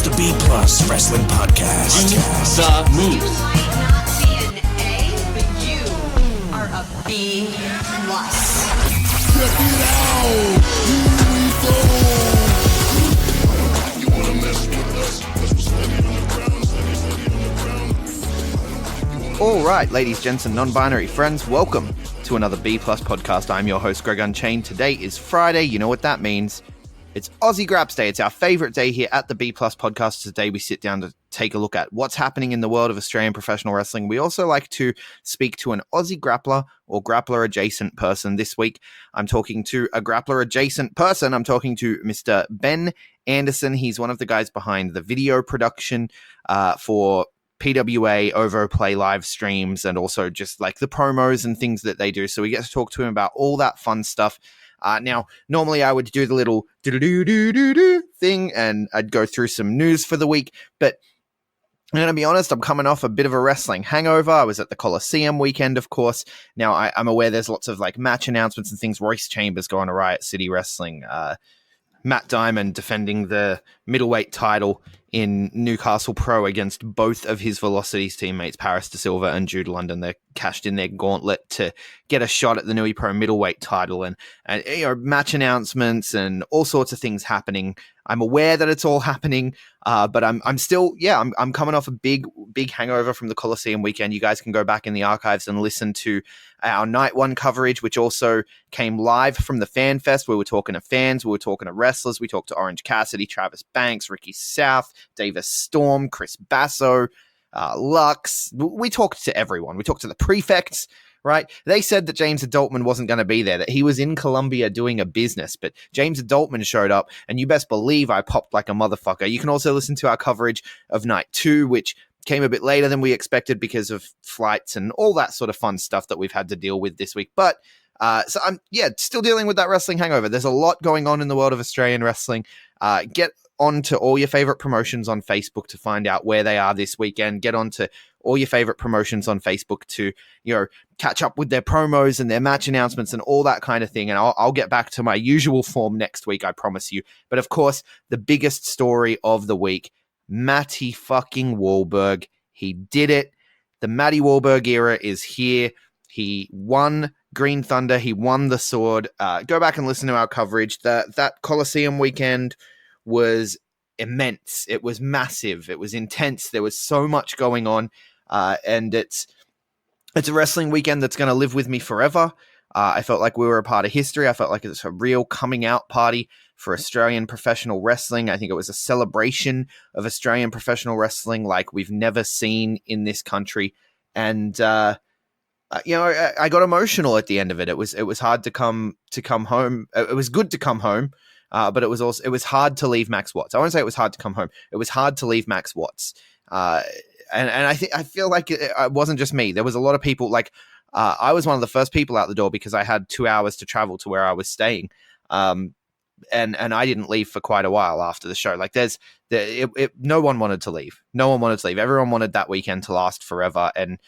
The B Plus Wrestling Podcast. The moves. You might not be an A, but you are a B plus. Check it out! Here we go! You wanna mess with us? 'Cause we're steady on the ground, steady. All right, ladies, gents, and non-binary friends, welcome to another B Plus podcast. I'm your host, GregUnchained. Today is Friday. You know what that means. It's Aussie Grapps Day. It's our favorite day here at the B Plus podcast. Today we sit down to take a look at what's happening in the world of Australian professional wrestling. We also like to speak to an Aussie grappler or grappler adjacent person. This week, I'm talking to a grappler adjacent person. I'm talking to Mr. Ben Anderson. He's one of the guys behind the video production for PWA, OVOplay live streams, and also just like the promos and things that they do. So we get to talk to him about all that fun stuff. Now, normally I would do the little do-do-do-do-do thing and I'd go through some news for the week, but I'm going to be honest, I'm coming off a bit of a wrestling hangover. I was at the Colosseum weekend, of course. Now, I'm aware there's lots of like match announcements and things. Royce Chambers going to Riot City Wrestling. Matt Diamond defending the middleweight title in Newcastle Pro against both of his Velocities teammates, Paris De Silva and Jude London. They cashed in their gauntlet to get a shot at the Nui Pro middleweight title, and you know, match announcements and all sorts of things happening. I'm aware that it's all happening, but I'm still, I'm coming off a big hangover from the Colosseum weekend. You guys can go back in the archives and listen to our night one coverage, which also came live from the Fan Fest. We were talking to fans, we were talking to wrestlers, we talked to Orange Cassidy, Travis Banks, Ricky South, Davis Storm, Chris Basso, Lux. We talked to everyone. We talked to the prefects, right? They said that James Adultman wasn't going to be there, that he was in Colombia doing a business, but James Adultman showed up, and you best believe I popped like a motherfucker. You can also listen to our coverage of night two, which came a bit later than we expected because of flights and all that sort of fun stuff that we've had to deal with this week. But so I'm still dealing with that wrestling hangover. There's a lot going on in the world of Australian wrestling. Get on to all your favorite promotions on Facebook to find out where they are this weekend. Get on to all your favorite promotions on Facebook to, you know, catch up with their promos and their match announcements and all that kind of thing. And I'll get back to my usual form next week, I promise you. But of course, the biggest story of the week, Matty fucking Wahlberg. He did it. The Matty Wahlberg era is here. He won Green Thunder. He won the sword. Go back and listen to our coverage. That Colosseum weekend was immense. It was massive. It was intense. There was so much going on. And it's a wrestling weekend that's going to live with me forever. I felt like we were a part of history. I felt like it's a real coming out party for Australian professional wrestling. I think it was a celebration of Australian professional wrestling like we've never seen in this country. And, you know, I got emotional at the end of it. It was hard to come home. It was good to come home, but it was hard to leave Max Watts. I won't say it was hard to come home. It was hard to leave Max Watts. And I feel like it wasn't just me. There was a lot of people. Like I was one of the first people out the door because I had 2 hours to travel to where I was staying. And I didn't leave for quite a while after the show. Like no one wanted to leave. No one wanted to leave. Everyone wanted that weekend to last forever. And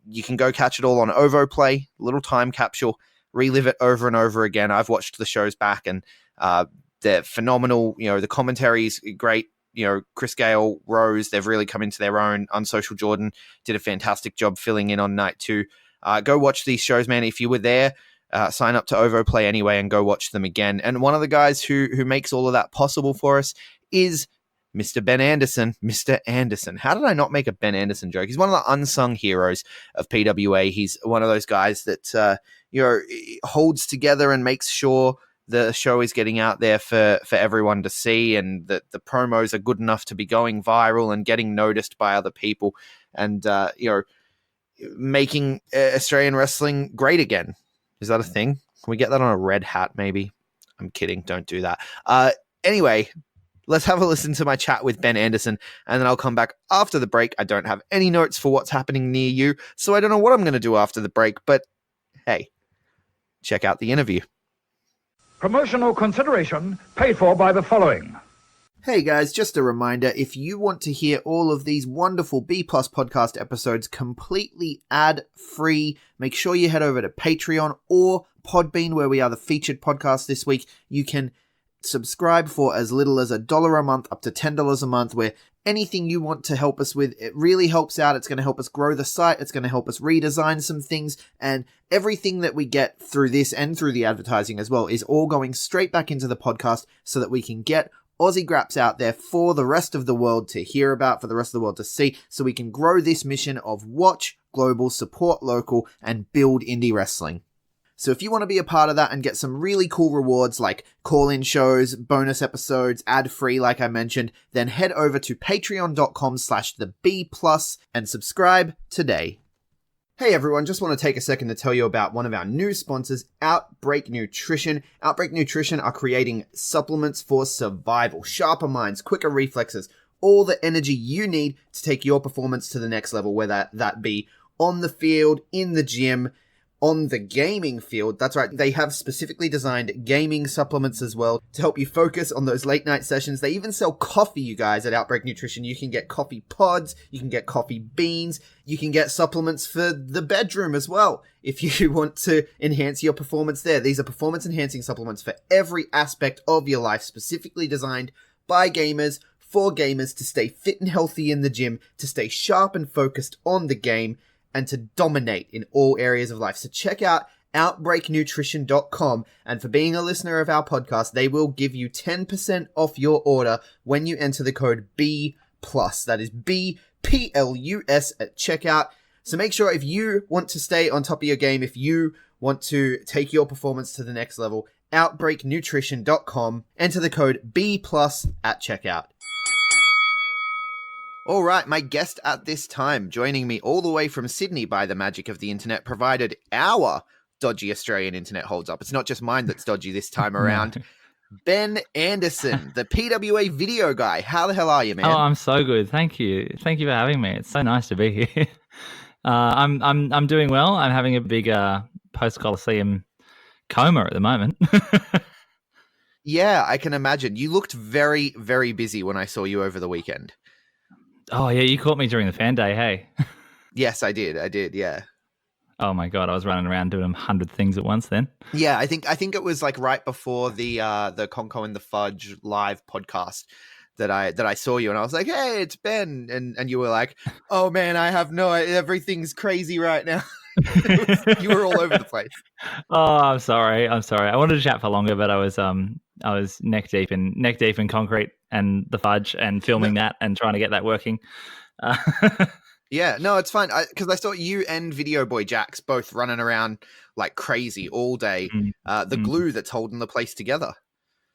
you can go catch it all on OVOplay, little time capsule, relive it over and over again. I've watched the shows back and they're phenomenal. You know, the commentary is great. You know, Chris Gale, Rose, they've really come into their own. Unsocial Jordan did a fantastic job filling in on night two. Go watch these shows, man. If you were there, sign up to OVOplay anyway and go watch them again. And one of the guys who makes all of that possible for us is Mr. Ben Anderson. Mr. Anderson. How did I not make a Ben Anderson joke? He's one of the unsung heroes of PWA. He's one of those guys that, you know, holds together and makes sure the show is getting out there for everyone to see, and that the promos are good enough to be going viral and getting noticed by other people, and you know, making Australian wrestling great again. Is that a thing? Can we get that on a red hat maybe? I'm kidding, don't do that. Anyway, let's have a listen to my chat with Ben Anderson, and then I'll come back after the break. I don't have any notes for what's happening near you, so I don't know what I'm going to do after the break, but hey, check out the interview. Promotional consideration paid for by the following. Hey guys, just a reminder, if you want to hear all of these wonderful B Plus podcast episodes completely ad-free, make sure you head over to Patreon or Podbean, where we are the featured podcast this week. You can subscribe for as little as $1 a month up to $10 a month, where anything you want to help us with, it really helps out. It's going to help us grow the site. It's going to help us redesign some things. And everything that we get through this and through the advertising as well is all going straight back into the podcast so that we can get Aussie Grapps out there for the rest of the world to hear about, for the rest of the world to see, so we can grow this mission of watch global, support local, and build indie wrestling. So if you want to be a part of that and get some really cool rewards like call-in shows, bonus episodes, ad-free like I mentioned, then head over to patreon.com/theb+ and subscribe today. Hey everyone, just want to take a second to tell you about one of our new sponsors, OUTBREAK NUTRITION. OUTBREAK NUTRITION are creating supplements for survival, sharper minds, quicker reflexes, all the energy you need to take your performance to the next level, whether that be on the field, in the gym, on the gaming field. That's right, they have specifically designed gaming supplements as well to help you focus on those late night sessions. They even sell coffee, you guys, at OUTBREAK NUTRITION. You can get coffee pods, you can get coffee beans, you can get supplements for the bedroom as well if you want to enhance your performance there. These are performance enhancing supplements for every aspect of your life, specifically designed by gamers, for gamers, to stay fit and healthy in the gym, to stay sharp and focused on the game, and to dominate in all areas of life. So check out OUTBREAKNutrition.com, and for being a listener of our podcast, they will give you 10% off your order when you enter the code B+. That is BPLUS at checkout. So make sure, if you want to stay on top of your game, if you want to take your performance to the next level, OUTBREAKNutrition.com, enter the code B+ at checkout. All right, my guest at this time, joining me all the way from Sydney by the magic of the internet, provided our dodgy Australian internet holds up. It's not just mine that's dodgy this time around. Ben Anderson, the PWA video guy. How the hell are you, man? Oh, I'm so good. Thank you. Thank you for having me. It's so nice to be here. I'm doing well. I'm having a big post Colosseum coma at the moment. Yeah, I can imagine. You looked very, very busy when I saw you over the weekend. Oh, yeah, you caught me during the fan day, hey? Yes, I did, yeah. Oh, my God, I was running around doing 100 things at once then. Yeah, I think it was like right before the Conco and the Fudge live podcast that I saw you, and I was like, hey, it's Ben. And you were like, oh, man, I have no idea. Everything's crazy right now. You were all over the place. Oh, I'm sorry. I wanted to chat for longer, but I was neck deep in concrete and the Fudge and filming that and trying to get that working. Yeah, no, it's fine. Because I saw you and Video Boy Jax both running around like crazy all day. The glue that's holding the place together.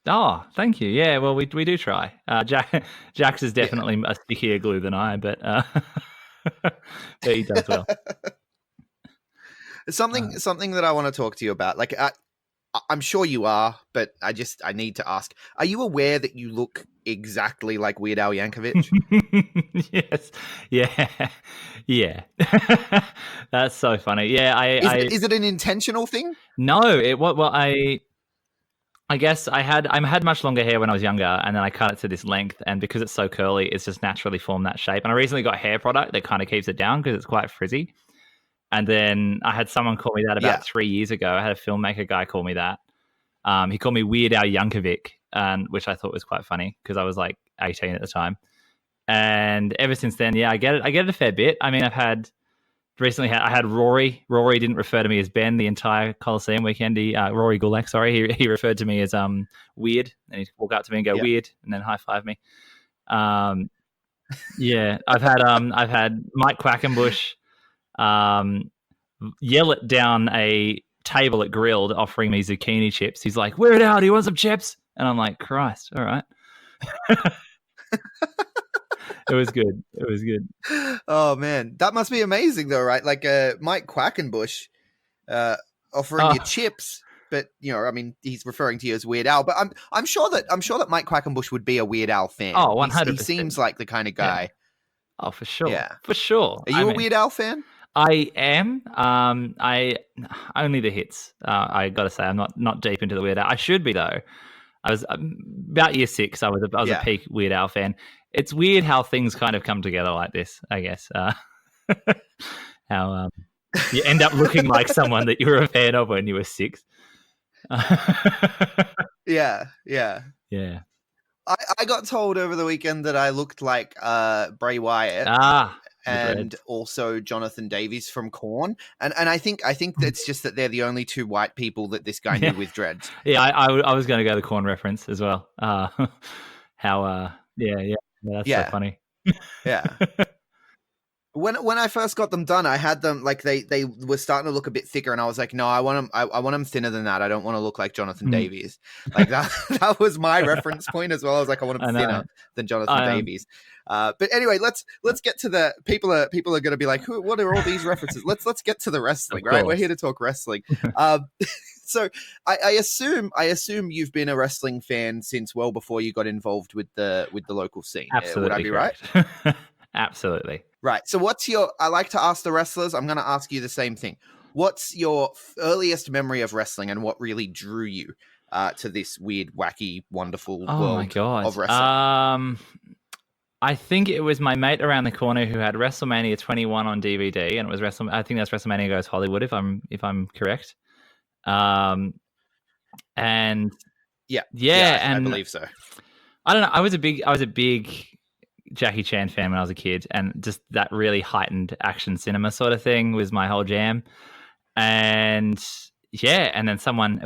Oh, thank you. Yeah, well, we do try. Jax is definitely a stickier glue than I, but he does well. Something that I want to talk to you about. Like, I'm sure you are, but I need to ask: are you aware that you look exactly like Weird Al Yankovic? Yes. Yeah. That's so funny. Yeah. Is it an intentional thing? No. I guess I had much longer hair when I was younger, and then I cut it to this length, and because it's so curly, it's just naturally formed that shape. And I recently got hair product that kind of keeps it down because it's quite frizzy. And then I had someone call me that about 3 years ago. I had a filmmaker guy call me that. He called me Weird Al Yankovic, which I thought was quite funny because I was like 18 at the time. And ever since then, I get it a fair bit. I mean, I had Rory. Rory didn't refer to me as Ben the entire Colosseum weekend. Rory Gulak, sorry. He referred to me as Weird, and he'd walk up to me and go Weird, and then high five me. I've had Mike Quackenbush yell it down a table at Grilled offering me zucchini chips. He's like, "Weird Al, do you want some chips?" And I'm like, Christ, all right. It was good. Oh man, that must be amazing though, right? Like Mike Quackenbush offering you chips, but I mean, he's referring to you as Weird Al. But I'm sure that Mike Quackenbush would be a Weird Al fan. Oh, 100%. He seems like the kind of guy. Yeah. Oh, for sure. Yeah, for sure. Are you a Weird Al fan? I am. I only the hits. I got to say, I'm not deep into the Weird Al. I should be though. I was about year 6. I was a peak Weird Al fan. It's weird how things kind of come together like this, I guess. How you end up looking like someone that you were a fan of when you were 6. Yeah, yeah. Yeah. I got told over the weekend that I looked like Bray Wyatt The and dreads. also Jonathan Davies from Korn, and I think it's just that they're the only two white people that this guy knew with dreads. Yeah, I was going to go the Corn reference as well. Yeah, that's so Yeah. funny. Yeah. When I first got them done, I had them like they were starting to look a bit thicker, and I was like, no, I want them. I want them thinner than that. I don't want to look like Jonathan Davies. Like that was my reference point as well. I was like, I want them thinner than Jonathan Davies. But anyway, let's get to the people are going to be like, what are all these references? Let's get to the wrestling, right? We're here to talk wrestling. So I assume you've been a wrestling fan since well before you got involved with the local scene. Absolutely, would I be right? Absolutely. Right. So I like to ask the wrestlers, I'm going to ask you the same thing. What's your earliest memory of wrestling and what really drew you to this weird, wacky, wonderful world of wrestling? I think it was my mate around the corner who had WrestleMania 21 on DVD, and it was I think that's WrestleMania Goes Hollywood, if I'm correct. And and I believe so. I don't know. I was a big Jackie Chan fan when I was a kid, and just that really heightened action cinema sort of thing was my whole jam. And yeah, and then I find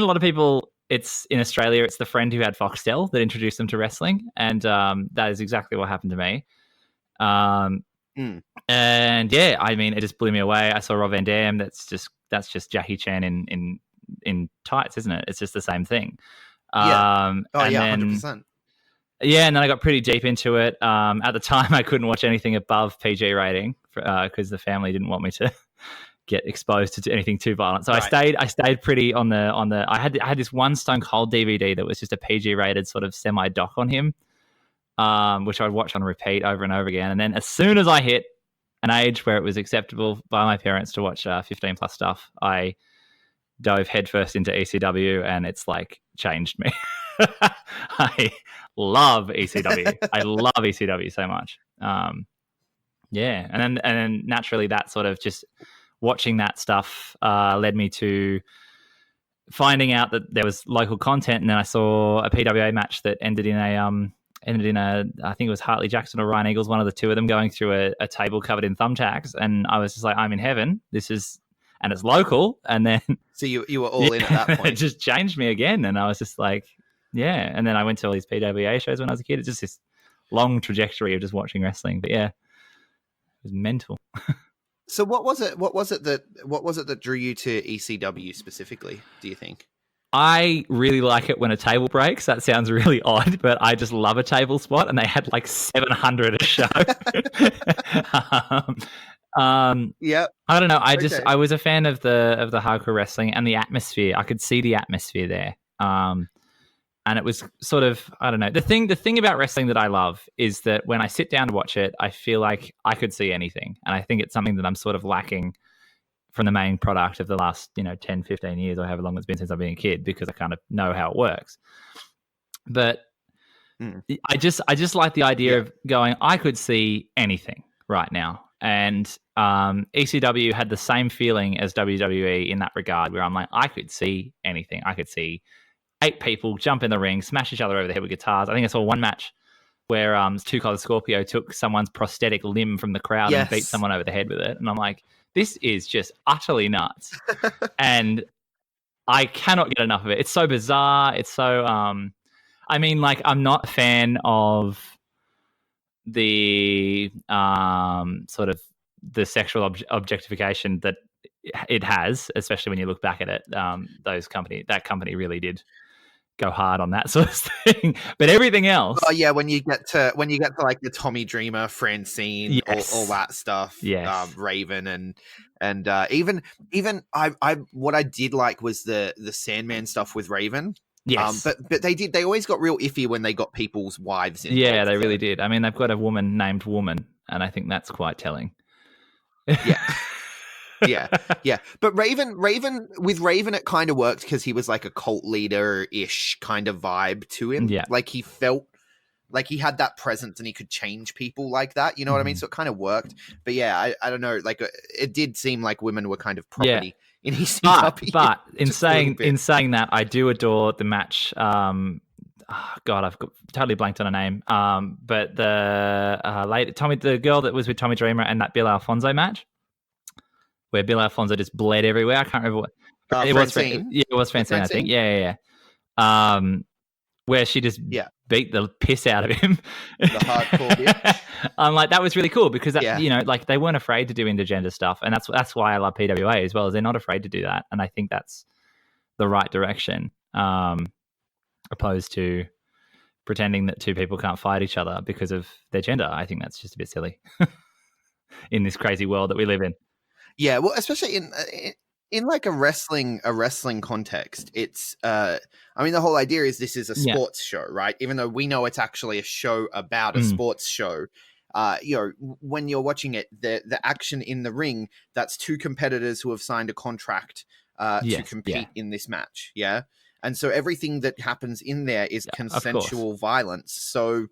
a lot of people, it's in Australia, it's the friend who had Foxtel that introduced them to wrestling, and that is exactly what happened to me. And yeah, I mean, it just blew me away. I saw Rob Van Dam. That's just Jackie Chan in tights, isn't it? It's just the same thing. Yeah. And 100%. Yeah, and then I got pretty deep into it. At the time, I couldn't watch anything above PG rating because the family didn't want me to get exposed to anything too violent. So right. I stayed pretty on the. I had this one Stone Cold DVD that was just a PG rated sort of semi doc on him, which I'd watch on repeat over and over again. And then as soon as I hit an age where it was acceptable by my parents to watch 15 plus stuff, I dove headfirst into ECW, and it's like changed me. I love ECW. I love ECW so much. Yeah, and then naturally that sort of just watching that stuff led me to finding out that there was local content, and then I saw a PWA match that ended in a I think it was Hartley Jackson or Ryan Eagles, one of the two of them, going through a table covered in thumbtacks, and I was just like, I'm in heaven. And it's local, and then so you were all in at that point. It just changed me again, and I was just like, yeah. And then I went to all these PWA shows when I was a kid. It's just this long trajectory of just watching wrestling. But yeah, it was mental. So what was it that drew you to ECW specifically, do you think? I really like it when a table breaks. That sounds really odd, but I just love a table spot, and they had like 700 a show. Yeah. I don't know. I was a fan of the hardcore wrestling and the atmosphere. I could see the atmosphere there. And it was sort of, I don't know. The thing about wrestling that I love is that when I sit down to watch it, I feel like I could see anything. And I think it's something that I'm sort of lacking from the main product of the last, 10, 15 years or however long it's been since I've been a kid, because I kind of know how it works. But I just like the idea of going, I could see anything right now. And ECW had the same feeling as WWE in that regard, where I'm like, I could see anything. I could see 8 people jump in the ring, smash each other over the head with guitars. I think I saw one match where Two Collar Scorpio took someone's prosthetic limb from the crowd and beat someone over the head with it. And I'm like, this is just utterly nuts. And I cannot get enough of it. It's so bizarre. It's so, I'm not a fan of the sort of the sexual objectification that it has, especially when you look back at it. That company really did go hard on that sort of thing. But everything else, when you get to like the Tommy Dreamer, Francine, all that stuff, Raven, and even I what I did like was the Sandman stuff with Raven. Yes. But they always got real iffy when they got people's wives in. Yeah, they really did. I mean, they've got a woman named Woman, and I think that's quite telling. Yeah. Yeah. But Raven, it kind of worked because he was like a cult leader-ish kind of vibe to him. Yeah. Like he felt like he had that presence and he could change people like that. You know what I mean? So it kind of worked. But yeah, I don't know. Like it did seem like women were kind of property in Easy But Puppy. in Just a little bit. saying that, I do adore the match. God, I've totally blanked on a name. But the the girl that was with Tommy Dreamer and that Bill Alfonso match, where Bill Alfonso just bled everywhere. I can't remember what it was. Francine? It was Francine, I think. Yeah. Where she just beat the piss out of him. The hardcore bitch. I'm like, that was really cool because that, Yeah. you know, like they weren't afraid to do intergender stuff, and that's why I love PWA as well. Is they're not afraid to do that, and I think that's the right direction, opposed to pretending that two people can't fight each other because of their gender. I think that's just a bit silly in this crazy world that we live in. Yeah, well, especially in like a wrestling context, it's I mean, the whole idea is this is a sports show, right? Even though we know it's actually a show about a sports show, you know, when you're watching it, the action in the ring, that's two competitors who have signed a contract to compete in this match, and so everything that happens in there is consensual violence. So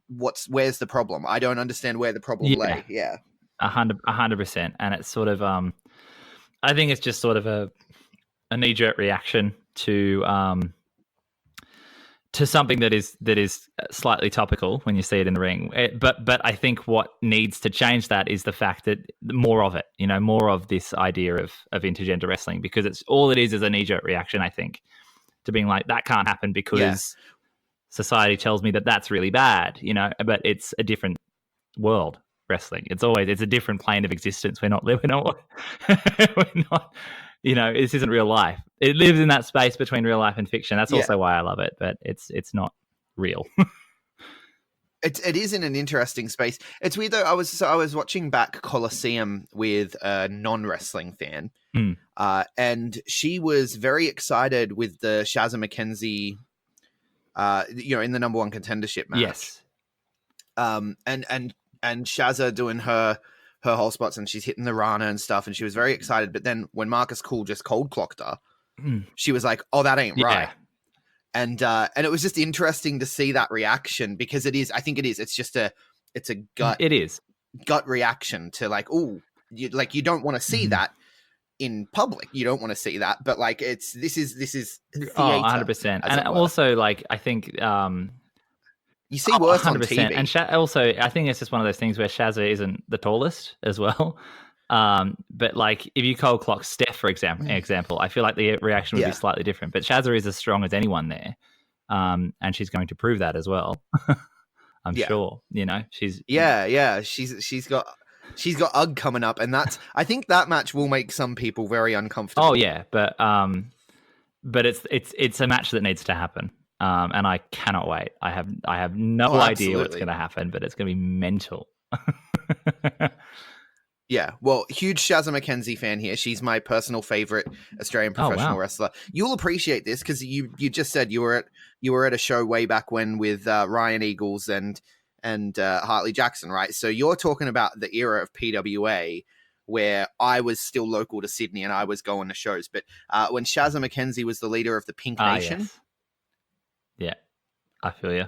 where's the problem? I don't understand where the problem lay. 100%, and it's sort of I think it's just sort of a knee-jerk reaction to something that is slightly topical when you see it in the ring. But I think what needs to change that is the fact that more of it, you know, more of this idea of intergender wrestling, because it's all it is a knee-jerk reaction, I think, to being like, that can't happen because society tells me that that's really bad, you know, but it's a different world. Wrestling, it's a different plane of existence. We're not, you know, this isn't real life. It lives in that space between real life and fiction. That's also why I love it, but it's not real. It is in an interesting space. It's weird though. I was watching back Colosseum with a non-wrestling fan, and she was very excited with the Shazza McKenzie, you know, in the number one contendership match. Yes, and Shazza doing her whole spots, and she's hitting the Rana and stuff, and she was very excited. But then when Marcus Cool just cold clocked her, she was like, "Oh, that ain't right." And it was just interesting to see that reaction, because it is. I think it is. It's just it's a gut. It is gut reaction to like, oh, you don't want to see that in public. You don't want to see that, but like this is theater, 100%. And also, like, I think you see worse 100%. On TV. And also, I think it's just one of those things where Shazza isn't the tallest as well. But like, if you cold clock Steph, for example, I feel like the reaction would be slightly different. But Shazza is as strong as anyone there, and she's going to prove that as well. I'm sure. You know, she's she's got UGG coming up, and I think that match will make some people very uncomfortable. Oh yeah, but it's a match that needs to happen. And I cannot wait. I have no idea what's going to happen, but it's going to be mental. Yeah, well, huge Shazza McKenzie fan here. She's my personal favorite Australian professional wrestler. You'll appreciate this because you just said you were at a show way back when with Ryan Eagles and Hartley Jackson, right? So you're talking about the era of PWA where I was still local to Sydney and I was going to shows. But when Shazza McKenzie was the leader of the Pink Nation. Yes. Yeah, I feel you.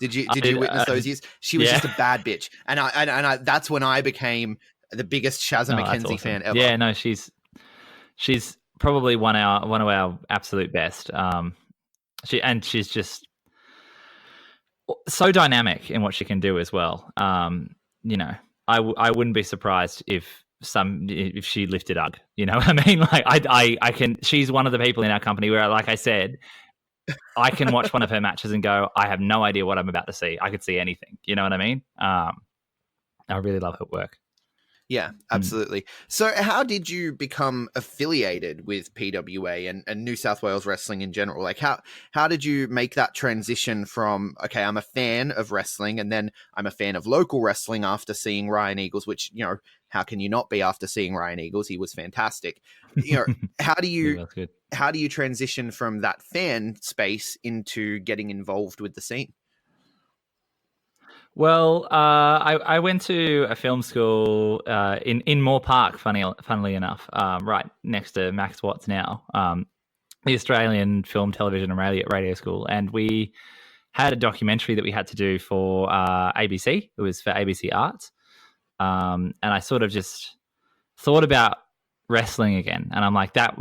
Did you witness those years? She was just a bad bitch, and I that's when I became the biggest Shazza McKenzie fan ever. Yeah, no, she's probably one of our absolute best. She's just so dynamic in what she can do as well. You know, I wouldn't be surprised if she lifted UGG. You know what I mean? Like I can. She's one of the people in our company where, like I said, I can watch one of her matches and go, I have no idea what I'm about to see. I could see anything. You know what I mean? I really love her work. Yeah, absolutely. So how did you become affiliated with PWA and New South Wales wrestling in general? Like how did you make that transition from, okay, I'm a fan of wrestling and then I'm a fan of local wrestling after seeing Ryan Eagles, which, you know, how can you not be after seeing Ryan Eagles? He was fantastic. You know, how do you transition from that fan space into getting involved with the scene? Well, I went to a film school in Moore Park, funnily enough, right next to Max Watts now, the Australian Film, Television and Radio School. And we had a documentary that we had to do for ABC. It was for ABC Arts. And I sort of just thought about wrestling again. And I'm like, that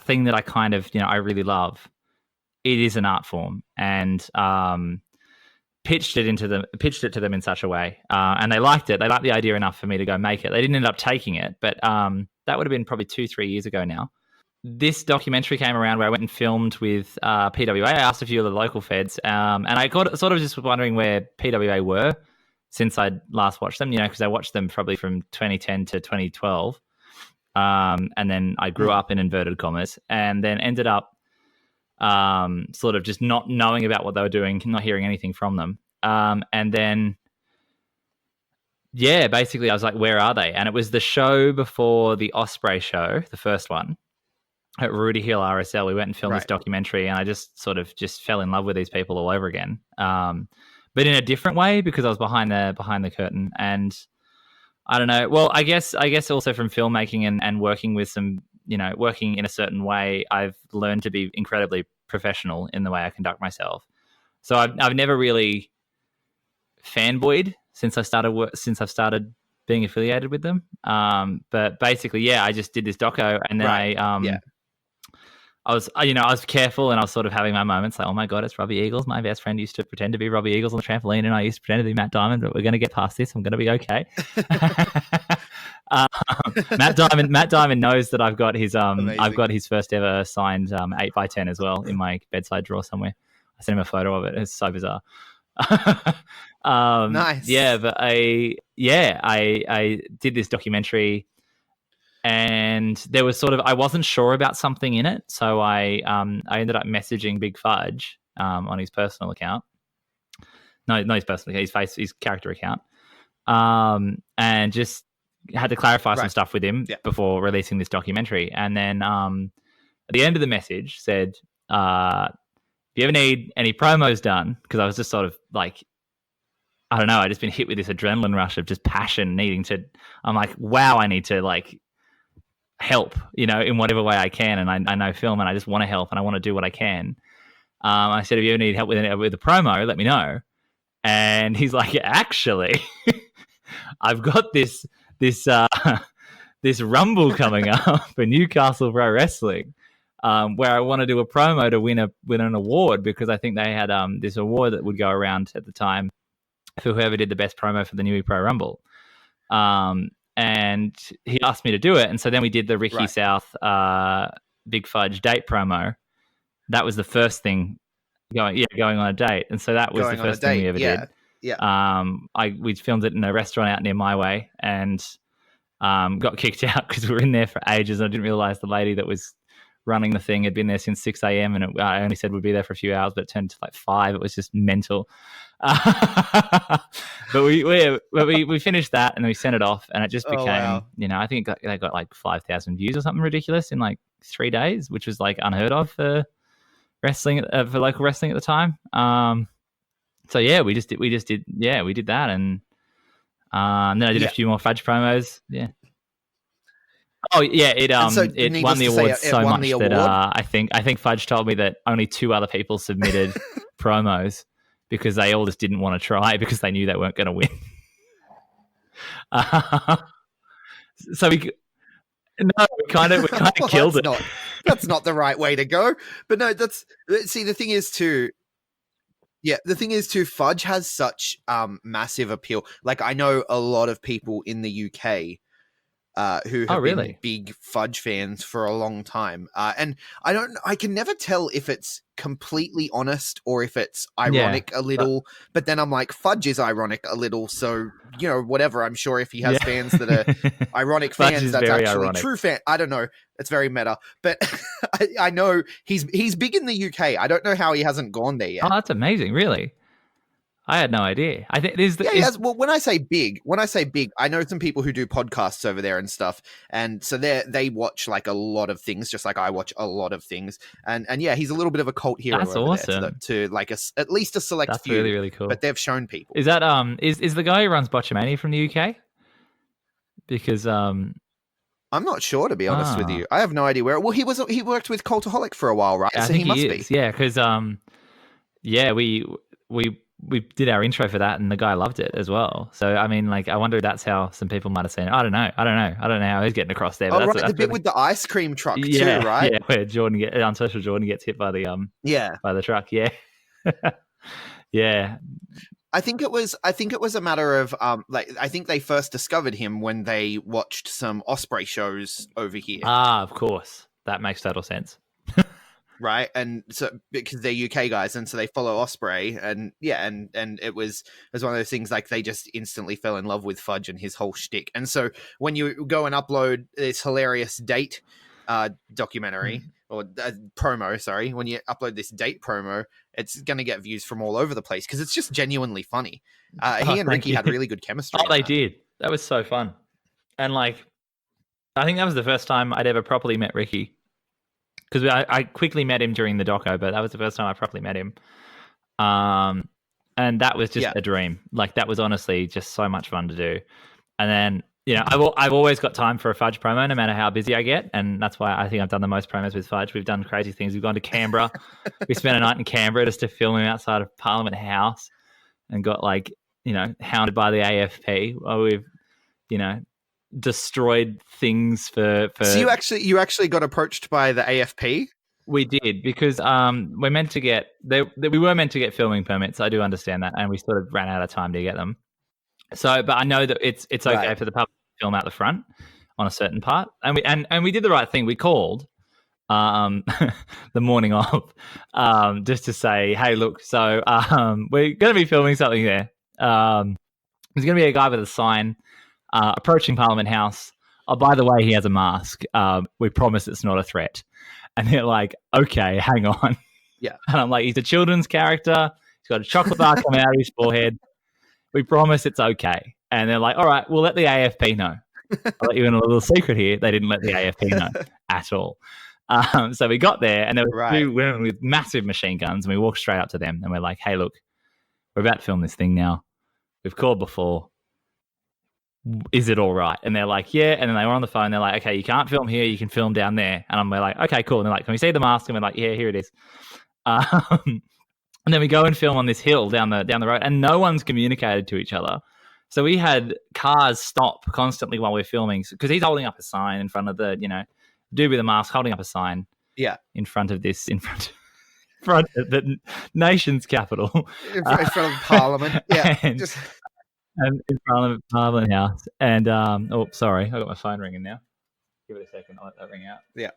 thing that I kind of, I really love, it is an art form. And pitched it to them in such a way, and they liked it. They liked the idea enough for me to go make it. They didn't end up taking it, but that would have been probably 2-3 years ago now. This documentary came around where I went and filmed with PWA. I asked a few of the local feds, and I got sort of just wondering where PWA were since I'd last watched them, because I watched them probably from 2010 to 2012. And then I grew up in inverted commas, and then ended up sort of just not knowing about what they were doing, not hearing anything from them. And then, basically I was like, where are they? And it was the show before the Osprey show, the first one, at Rudy Hill RSL. We went and filmed this documentary, and I just sort of just fell in love with these people all over again. But in a different way, because I was behind the curtain. And I don't know. Well, I guess also from filmmaking and working with some, working in a certain way, I've learned to be incredibly professional in the way I conduct myself. So I've never really fanboyed since I've started being affiliated with them. But basically, I just did this doco, and then I was careful, and I was sort of having my moments like, oh my God, it's Robbie Eagles. My best friend used to pretend to be Robbie Eagles on the trampoline, and I used to pretend to be Matt Diamond, but we're going to get past this. I'm going to be okay. Matt Diamond knows that I've got his first ever signed 8x10 as well in my bedside drawer somewhere. I sent him a photo of it. It's so bizarre. Nice. Yeah, but I did this documentary, and there was I wasn't sure about something in it, so I ended up messaging Big Fudge on his personal account. No, not his personal account, his character account, and just had to clarify some stuff with him before releasing this documentary. And then at the end of the message said, if you ever need any promos done, because I was just sort of like, I don't know, I just been hit with this adrenaline rush of just passion, I'm like, wow, I need to help, in whatever way I can. And I know film, and I just want to help, and I want to do what I can. I said, if you ever need help with a promo, let me know. And he's like, actually, I've got this Rumble coming up for Newcastle Pro Wrestling, where I want to do a promo to win an award, because I think they had this award that would go around at the time for whoever did the best promo for the New Pro Rumble. And he asked me to do it, and so then we did the Ricky South Big Fudge date promo. That was the first thing going on a date, and so that was the first thing we ever did. Yeah. We filmed it in a restaurant out near my way, and got kicked out because we were in there for ages. And I didn't realize the lady that was running the thing had been there since 6 a.m. and I only said we'd be there for a few hours, but it turned to 5. It was just mental. But we finished that, and then we sent it off, and it just became, I think they got 5,000 views or something ridiculous in 3 days, which was unheard of for wrestling, for local wrestling at the time. So we did that, and then I did a few more Fudge promos. Yeah. Oh yeah, it won the award so much that I think Fudge told me that only 2 other people submitted promos because they all just didn't want to try because they knew they weren't going to win. So we kind of well, killed it. That's not the right way to go. But no, the thing is too. Yeah, the thing is too, Fudge has such massive appeal. I know a lot of people in the UK who have been big Fudge fans for a long time. And I can never tell if it's completely honest or if it's ironic a little, but then I'm like, Fudge is ironic a little. So, whatever, I'm sure if he has fans that are ironic fans, that's actually ironic. True fan. I don't know. It's very meta, but I know he's big in the UK. I don't know how he hasn't gone there yet. Oh, that's amazing. Really? I had no idea. I think well, when I say big, I know some people who do podcasts over there and stuff, and so they watch a lot of things, just like I watch a lot of things, and he's a little bit of a cult hero. That's awesome. To at least a select few. That's really, really cool. But they've shown people. Is that is the guy who runs Botchamania from the UK? Because I'm not sure, to be honest with you. I have no idea where. Well, he worked with Cultaholic for a while, right? Yeah, so he must be. Yeah, because we we did our intro for that, and the guy loved it as well. So I mean, like, I wonder if that's how some people might have seen it. I don't know how he's getting across there. But Oh, that's, right, that's the bit really, with the ice cream truck yeah, too, right? yeah, where Jordan gets hit by the by the truck. Yeah, yeah. I think it was a matter of like, I think they first discovered him when they watched some Osprey shows over here. Ah, of course, that makes total sense. Right, and so because they're UK guys, and so they follow Osprey, and yeah, and it was one of those things, like, they just instantly fell in love with Fudge and his whole shtick. And so when you go and upload this hilarious date documentary or promo, sorry, when you upload this date promo, it's going to get views from all over the place because it's just genuinely funny. He and Ricky had really good chemistry. Oh, they did. That was so fun, and like, I think that was the first time I'd ever properly met Ricky. Because I quickly met him during the doco, but that was the first time I properly met him. And that was just a dream. Like, that was honestly just so much fun to do. And then, you know, I've always got time for a Fudge promo, no matter how busy I get. And that's why I think I've done the most promos with Fudge. We've done crazy things. We've gone to Canberra. We spent a night in Canberra just to film him outside of Parliament House and got, like, you know, hounded by the AFP. Well, we've, you know, destroyed things for So you actually got approached by the AFP? We did, because we're meant to get we were meant to get filming permits. I do understand that, and we sort of ran out of time to get them. So, but I know that it's okay for the public to film out the front on a certain part, and we did the right thing. We called the morning of just to say, hey, look, so we're going to be filming something there. There's going to be a guy with a sign approaching Parliament House. Oh, by the way, he has a mask. We promise it's not a threat. And they're like, okay, hang on. Yeah. And I'm like, he's a children's character. He's got a chocolate bar coming out of his forehead. We promise it's okay. And they're like, all right, we'll let the AFP know. I'll let you in a little secret here. They didn't let the AFP know at all. So we got there, and there were two women with massive machine guns, and we walked straight up to them, and we're like, hey, look, we're about to film this thing now. We've called before. Is it all right? And they're like, yeah. And then they were on the phone. They're like, okay, you can't film here. You can film down there. And we're like, okay, cool. And they're like, can we see the mask? And we're like, yeah, here it is. And then we go and film on this hill down the road, and no one's communicated to each other. So we had cars stop constantly while we're filming, because he's holding up a sign in front of the, you know, dude with a mask holding up a sign. Yeah. In front of the nation's capital. In front of Parliament. Yeah. And in front of Parliament House. And, oh, sorry, I got my phone ringing now. Give it a second. I'll let that ring out. Yeah.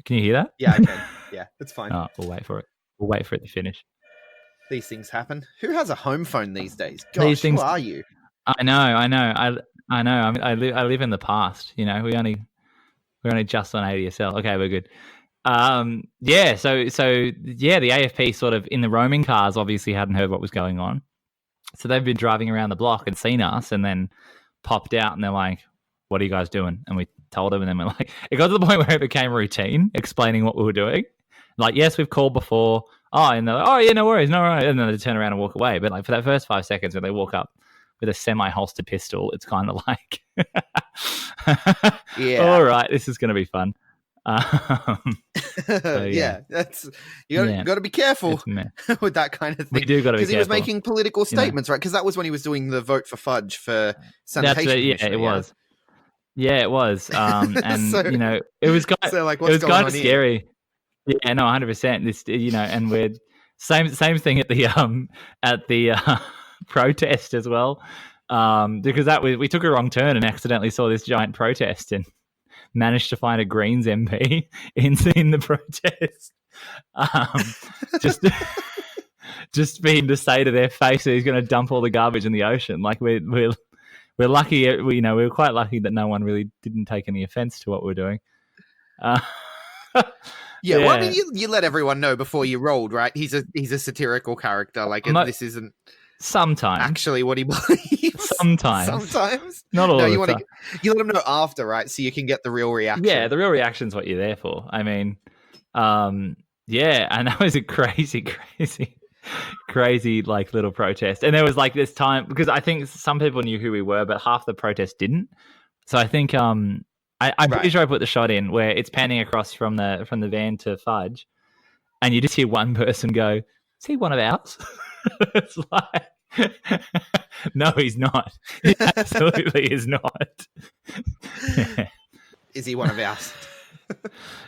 Can you hear that? Yeah, I can. Yeah, it's fine. Oh, we'll wait for it. We'll wait for it to finish. These things happen. Who has a home phone these days? Gosh, who are you? I know. I know. I mean, I live in the past. You know, we're only just on ADSL. Okay, we're good. Yeah. So yeah, the AFP sort of in the roaming cars obviously hadn't heard what was going on. So they've been driving around the block and seen us, and then popped out, and they're like, what are you guys doing? And we told them, and then we're like, it got to the point where it became routine, explaining what we were doing. Like, yes, we've called before. Oh, and they're like, oh, yeah, no worries, no worries. And then they turn around and walk away. But like for that first 5 seconds when they walk up with a semi-holstered pistol, it's kind of like, yeah, all right, this is going to be fun. So, yeah, that's you got to be careful with that kind of thing. We do got to be careful, because he was making political statements, right? Because that was when he was doing the vote for Fudge for sanitation. Yeah, it was. Yeah, it was. And so, you know, it was kind of scary. Yeah, no, 100%. This, you know, and we're same thing at the protest as well, because we took a wrong turn and accidentally saw this giant protest and managed to find a Greens MP in the protest. Just being to say to their face that he's going to dump all the garbage in the ocean. Like we're lucky, you know, we were quite lucky that no one really didn't take any offense to what we're doing. Yeah, well, I mean, you let everyone know before you rolled, right? He's a satirical character. Like, this isn't sometimes actually what he believes. Sometimes, not all. No, you let him know after, right? So you can get the real reaction. Yeah, the real reaction is what you're there for. I mean, yeah, and that was a crazy like little protest. And there was like this time, because I think some people knew who we were, but half the protest didn't. So I think I'm pretty sure I put the shot in where it's panning across from the van to Fudge, and you just hear one person go, "Is he one of ours?" It's like, no, he's not. He absolutely is not. Is he one of ours?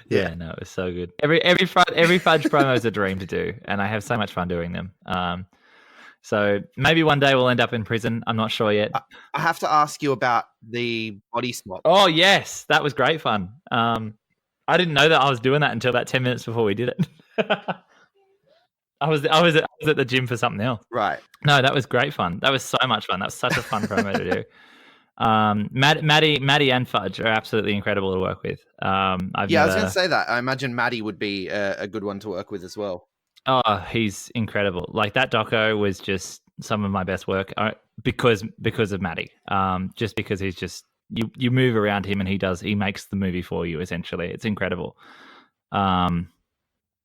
Yeah, no, it was so good. Every fudge promo is a dream to do, and I have so much fun doing them. So maybe one day we'll end up in prison. I'm not sure yet. I have to ask you about the body swap. Oh yes, that was great fun. I didn't know that I was doing that until about 10 minutes before we did it. I was at the gym for something else. Right. No, that was great fun. That was so much fun. That was such a fun promo to do. Maddie and Fudge are absolutely incredible to work with. I was going to say that. I imagine Maddie would be a good one to work with as well. Oh, he's incredible. Like that doco was just some of my best work because of Maddie. Just because he's just you move around him and he makes the movie for you essentially. It's incredible. But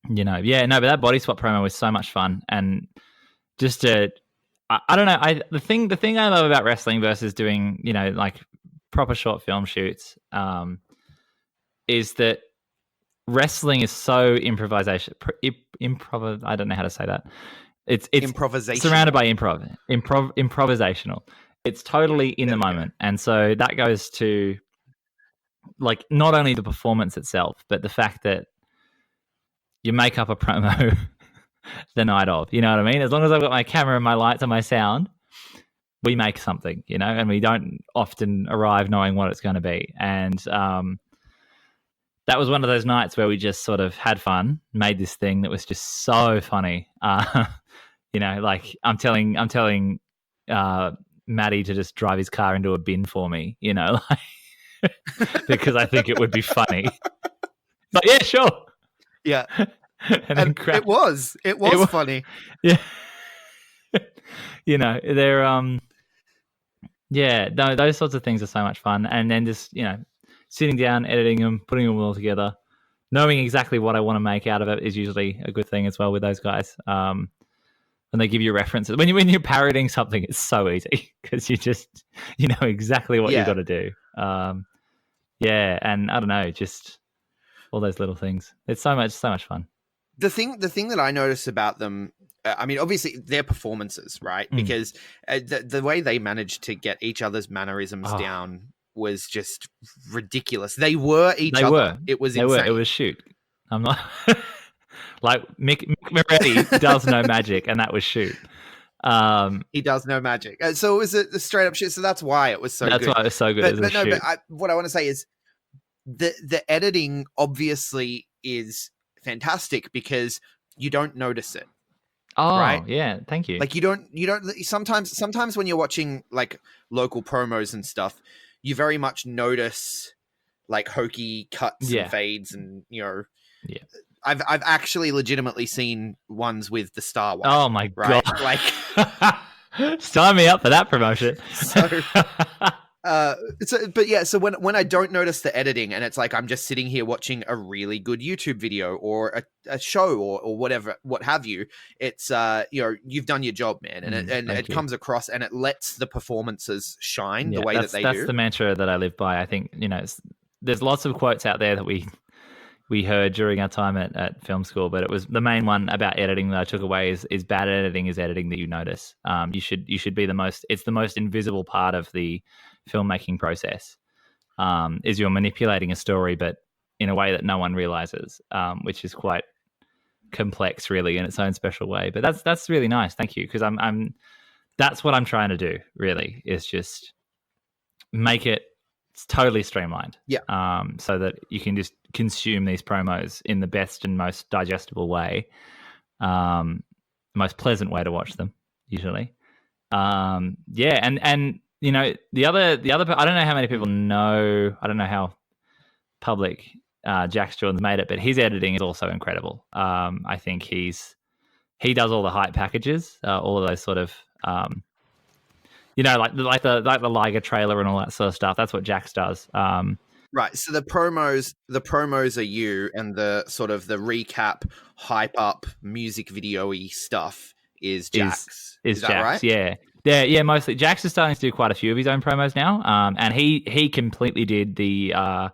that body swap promo was so much fun, and just I don't know. The thing I love about wrestling versus doing like proper short film shoots is that wrestling is so improvisation. I don't know how to say that. It's improvisational. Surrounded by improvisational. It's totally in the moment, and so that goes to like not only the performance itself, but the fact that you make up a promo the night of. You know what I mean? As long as I've got my camera and my lights and my sound, we make something, and we don't often arrive knowing what it's going to be. And that was one of those nights where we just sort of had fun, made this thing that was just so funny. Like I'm telling Maddie to just drive his car into a bin for me, because I think it would be funny. But yeah, sure. Yeah. and it was funny. Yeah. They're those sorts of things are so much fun. And then just, sitting down, editing them, putting them all together, knowing exactly what I want to make out of it is usually a good thing as well with those guys. And they give you references. When you're parodying something, it's so easy because you know exactly what you got to do. And I don't know, just all those little things. It's so much fun. The thing that I notice about them, obviously their performances, right? Because the way they managed to get each other's mannerisms down was just ridiculous. They were each other. It was insane. It was shoot. I'm not like Mick Moretti does no magic, and that was shoot. He does no magic. So it was a straight up shoot. So that's why it was so good. That's why it was so good. What I want to say is the editing obviously is fantastic because you don't notice it. Oh, right? Yeah. Thank you. Like you don't sometimes when you're watching like local promos and stuff, you very much notice like hokey cuts and fades and I've actually legitimately seen ones with the Star Wars. Oh my right? God. Like sign me up for that promotion. So when I don't notice the editing and it's like I'm just sitting here watching a really good YouTube video or a show or whatever, what have you, it's you've done your job, man, and it comes across and it lets the performances shine the way that they do. That's the mantra that I live by. I think there's lots of quotes out there that we heard during our time at film school, but it was the main one about editing that I took away is bad editing is editing that you notice. You should be it's the most invisible part of the filmmaking process, is you're manipulating a story, but in a way that no one realizes, which is quite complex really in its own special way. But that's really nice. Thank you. Because that's what I'm trying to do really, is just make it totally streamlined. Yeah. So that you can just consume these promos in the best and most digestible way, most pleasant way to watch them usually. And the other I don't know how many people know. I don't know how public Jax Jordan's made it, but his editing is also incredible. I think he does all the hype packages, all of those sort of like the Liger trailer and all that sort of stuff. That's what Jax does. Right. So the promos are you, and the sort of the recap, hype up, music video-y stuff is Jax. Is that Jax, right? Yeah, mostly. Jax is starting to do quite a few of his own promos now. And he completely did the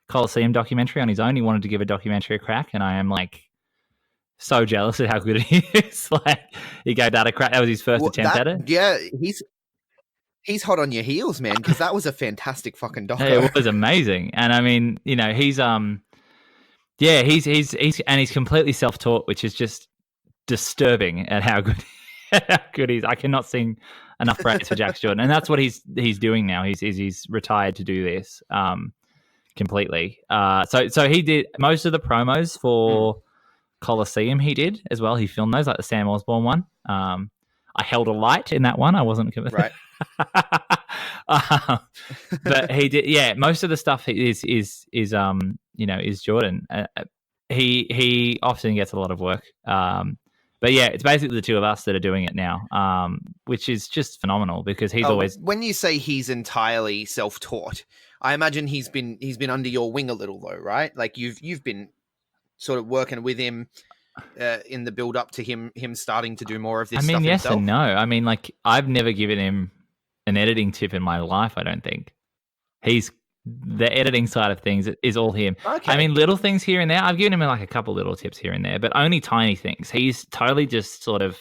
Colosseum documentary on his own. He wanted to give a documentary a crack, and I am like so jealous of how good he is. Like, he gave that a crack. That was his first attempt at it. Yeah, he's hot on your heels, man, because that was a fantastic fucking doco. Yeah, it was amazing. And I mean, you know, he's completely self-taught, which is just disturbing at how good he is. I cannot sing enough praise for Jax Jordan, and that's what he's doing now. He's retired to do this completely. So he did most of the promos for Colosseum. He did as well. He filmed those, like the Sam Osborne one. I held a light in that one. I wasn't right. But he did. Yeah, most of the stuff is Jordan. He often gets a lot of work. But yeah, it's basically the two of us that are doing it now, which is just phenomenal because he's always. When you say he's entirely self-taught, I imagine he's been under your wing a little though, right? Like you've been sort of working with him in the build up to him starting to do more of this. I mean, stuff yes himself. And no. I mean, like I've never given him an editing tip in my life. I don't think the editing side of things is all him. Okay. I mean, little things here and there. I've given him like a couple little tips here and there, but only tiny things. He's totally just sort of.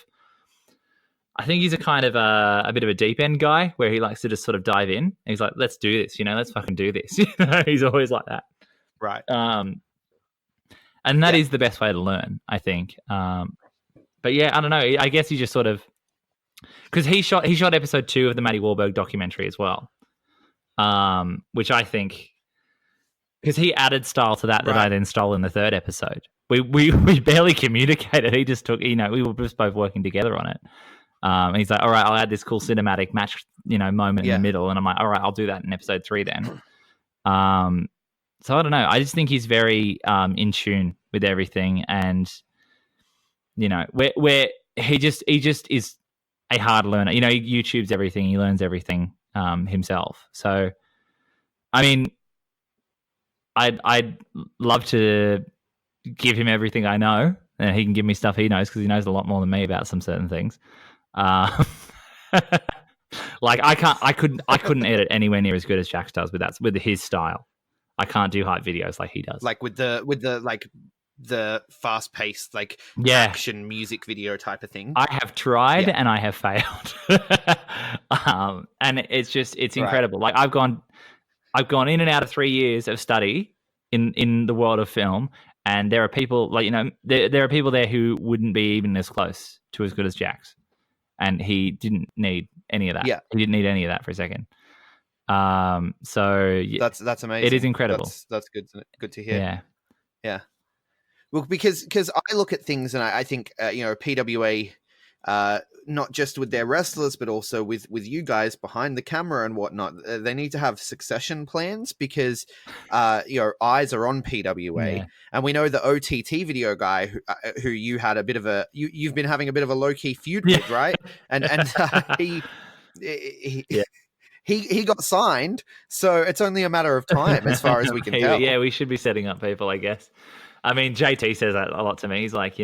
I think he's a kind of a bit of a deep end guy where he likes to just sort of dive in. He's like, let's do this, let's fucking do this. He's always like that. Right. And that is the best way to learn, I think. But yeah, I don't know. I guess he just sort of, because he shot episode 2 of the Maddie Wahlberg documentary as well, which I think, because he added style to that I then stole in the 3rd episode. We barely communicated. He just took, we were just both working together on it. And he's like, all right, I'll add this cool cinematic match, moment in the middle. And I'm like, all right, I'll do that in episode 3 then. So I don't know. I just think he's very in tune with everything, and where he just is a hard learner. He YouTubes everything, he learns everything himself. So, I mean, I'd love to give him everything I know, and he can give me stuff he knows because he knows a lot more than me about some certain things. Like I couldn't edit anywhere near as good as Jax does with his style. I can't do hype videos like he does. Like with the fast paced action music video type of thing. I have tried and I have failed. And it's incredible. Like I've gone in and out of 3 years of study in the world of film, and there are people there are people there who wouldn't be even as close to as good as Jax. And he didn't need any of that. Yeah. He didn't need any of that for a second. So that's amazing. It is incredible. That's good to hear. Yeah. Well, because I look at things and I think PWA, not just with their wrestlers but also with you guys behind the camera and whatnot, they need to have succession plans because eyes are on PWA, and we know the OTT video guy who you had a bit of you've been having a bit of a low key feud with, right? And he got signed, so it's only a matter of time as far as we can tell. Yeah, we should be setting up people, I guess. I mean, JT says that a lot to me. He's like,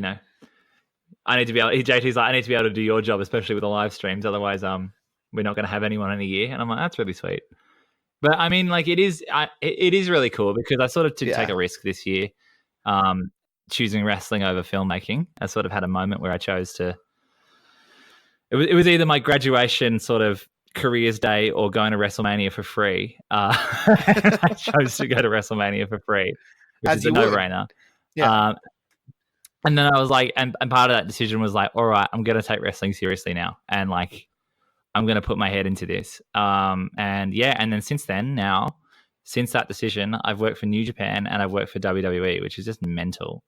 I need to be able. JT's like, I need to be able to do your job, especially with the live streams. Otherwise, we're not going to have anyone in a year. And I'm like, that's really sweet. But I mean, like, it is really cool because I sort of took take a risk this year, choosing wrestling over filmmaking. I sort of had a moment where I chose to. It was either my graduation sort of careers day or going to WrestleMania for free. I chose to go to WrestleMania for free, which is a no-brainer. Yeah. And then I was like, and part of that decision was like, all right, I'm going to take wrestling seriously now. And like, I'm going to put my head into this. And then since that decision, I've worked for New Japan and I've worked for WWE, which is just mental.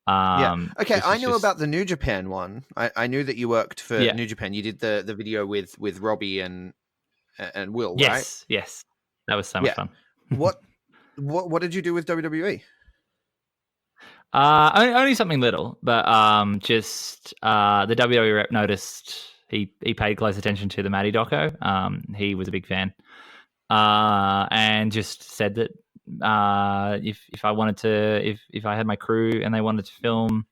Okay, I knew about the New Japan one. I knew that you worked for New Japan. You did the video with Robbie and Will, right? Yes. That was so much fun. What did you do with WWE? Only something little, but just the WWE rep noticed he paid close attention to the Maddie doco. He was a big fan, and just said that if I wanted to, if I had my crew and they wanted to film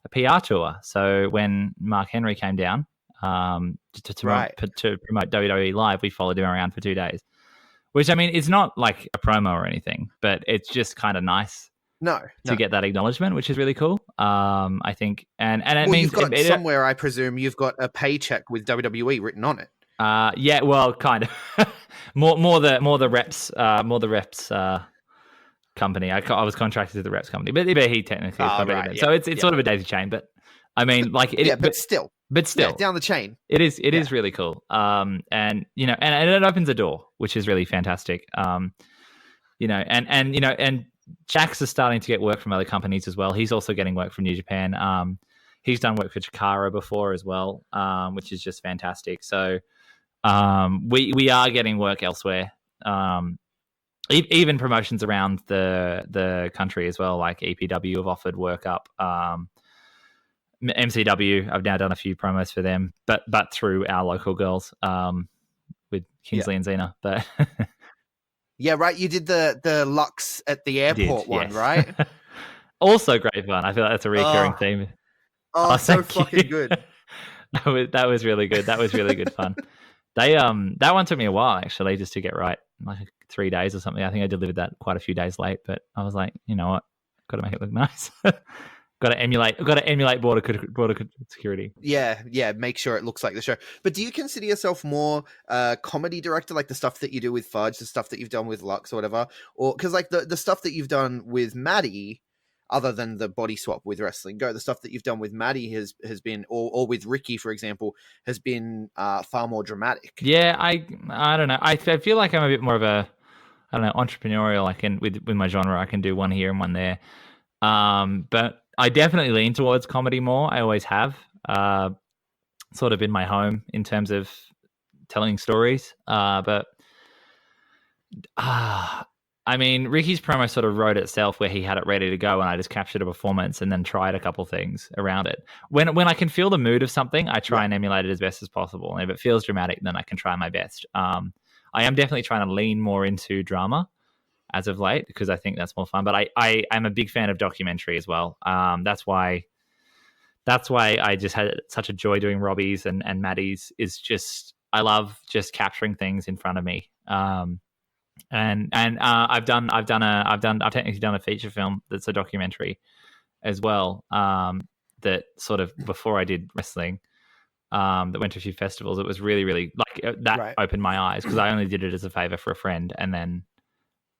a PR tour. So when Mark Henry came down to promote WWE Live, we followed him around for 2 days. Which, I mean, it's not like a promo or anything, but it's just kind of nice. No. get that acknowledgement, which is really cool. I think, and it Well, means you've got somewhere, I presume, you've got a paycheck with WWE written on it. Yeah, well, kind of more the reps company. I was contracted to the reps company, but he technically is contracted. Right, So it's sort of a daisy chain, but I mean, like, but still, down the chain. it is really cool. And you know, and it opens a door, which is really fantastic. You know, and Jax is starting to get work from other companies as well. He's also getting work from New Japan. He's done work for Chikara before as well, which is just fantastic. So we are getting work elsewhere. Even promotions around the country as well, like EPW have offered work up. MCW, I've now done a few promos for them, but through our local girls, with Kingsley and Xena. But yeah, right. You did the Lux at the airport one, yes. right? Also great fun. I feel like that's a recurring theme. Oh, so thank fucking you. good. That was really good. That was really good fun. They that one took me a while actually just to get right, like 3 days or something. I think I delivered that quite a few days late, but I was like, you know what, got to make it look nice. Got to emulate border security. Yeah, make sure it looks like the show. But do you consider yourself more comedy director, like the stuff that you do with Fudge, the stuff that you've done with Lux or whatever, or because like the stuff that you've done with Maddie, other than the body swap with Wrestling Go, the stuff that you've done with Maddie has been, or with Ricky, for example, has been far more dramatic. Yeah, I don't know. I feel like I'm a bit more of a, I don't know, entrepreneurial. I can with my genre, I can do one here and one there. But I definitely lean towards comedy more. I always have. Sort of been my home in terms of telling stories. But I mean, Ricky's promo sort of wrote itself where he had it ready to go and I just captured a performance and then tried a couple things around it. When I can feel the mood of something, I try and emulate it as best as possible. And if it feels dramatic, then I can try my best. I am definitely trying to lean more into drama as of late because I think that's more fun. But I'm a big fan of documentary as well. That's why I just had such a joy doing Robbie's and Maddie's. Is just I love just capturing things in front of me. And I've technically done a feature film that's a documentary as well. That sort of before I did wrestling, that went to a few festivals. It was really, really like that opened my eyes because I only did it as a favor for a friend, and then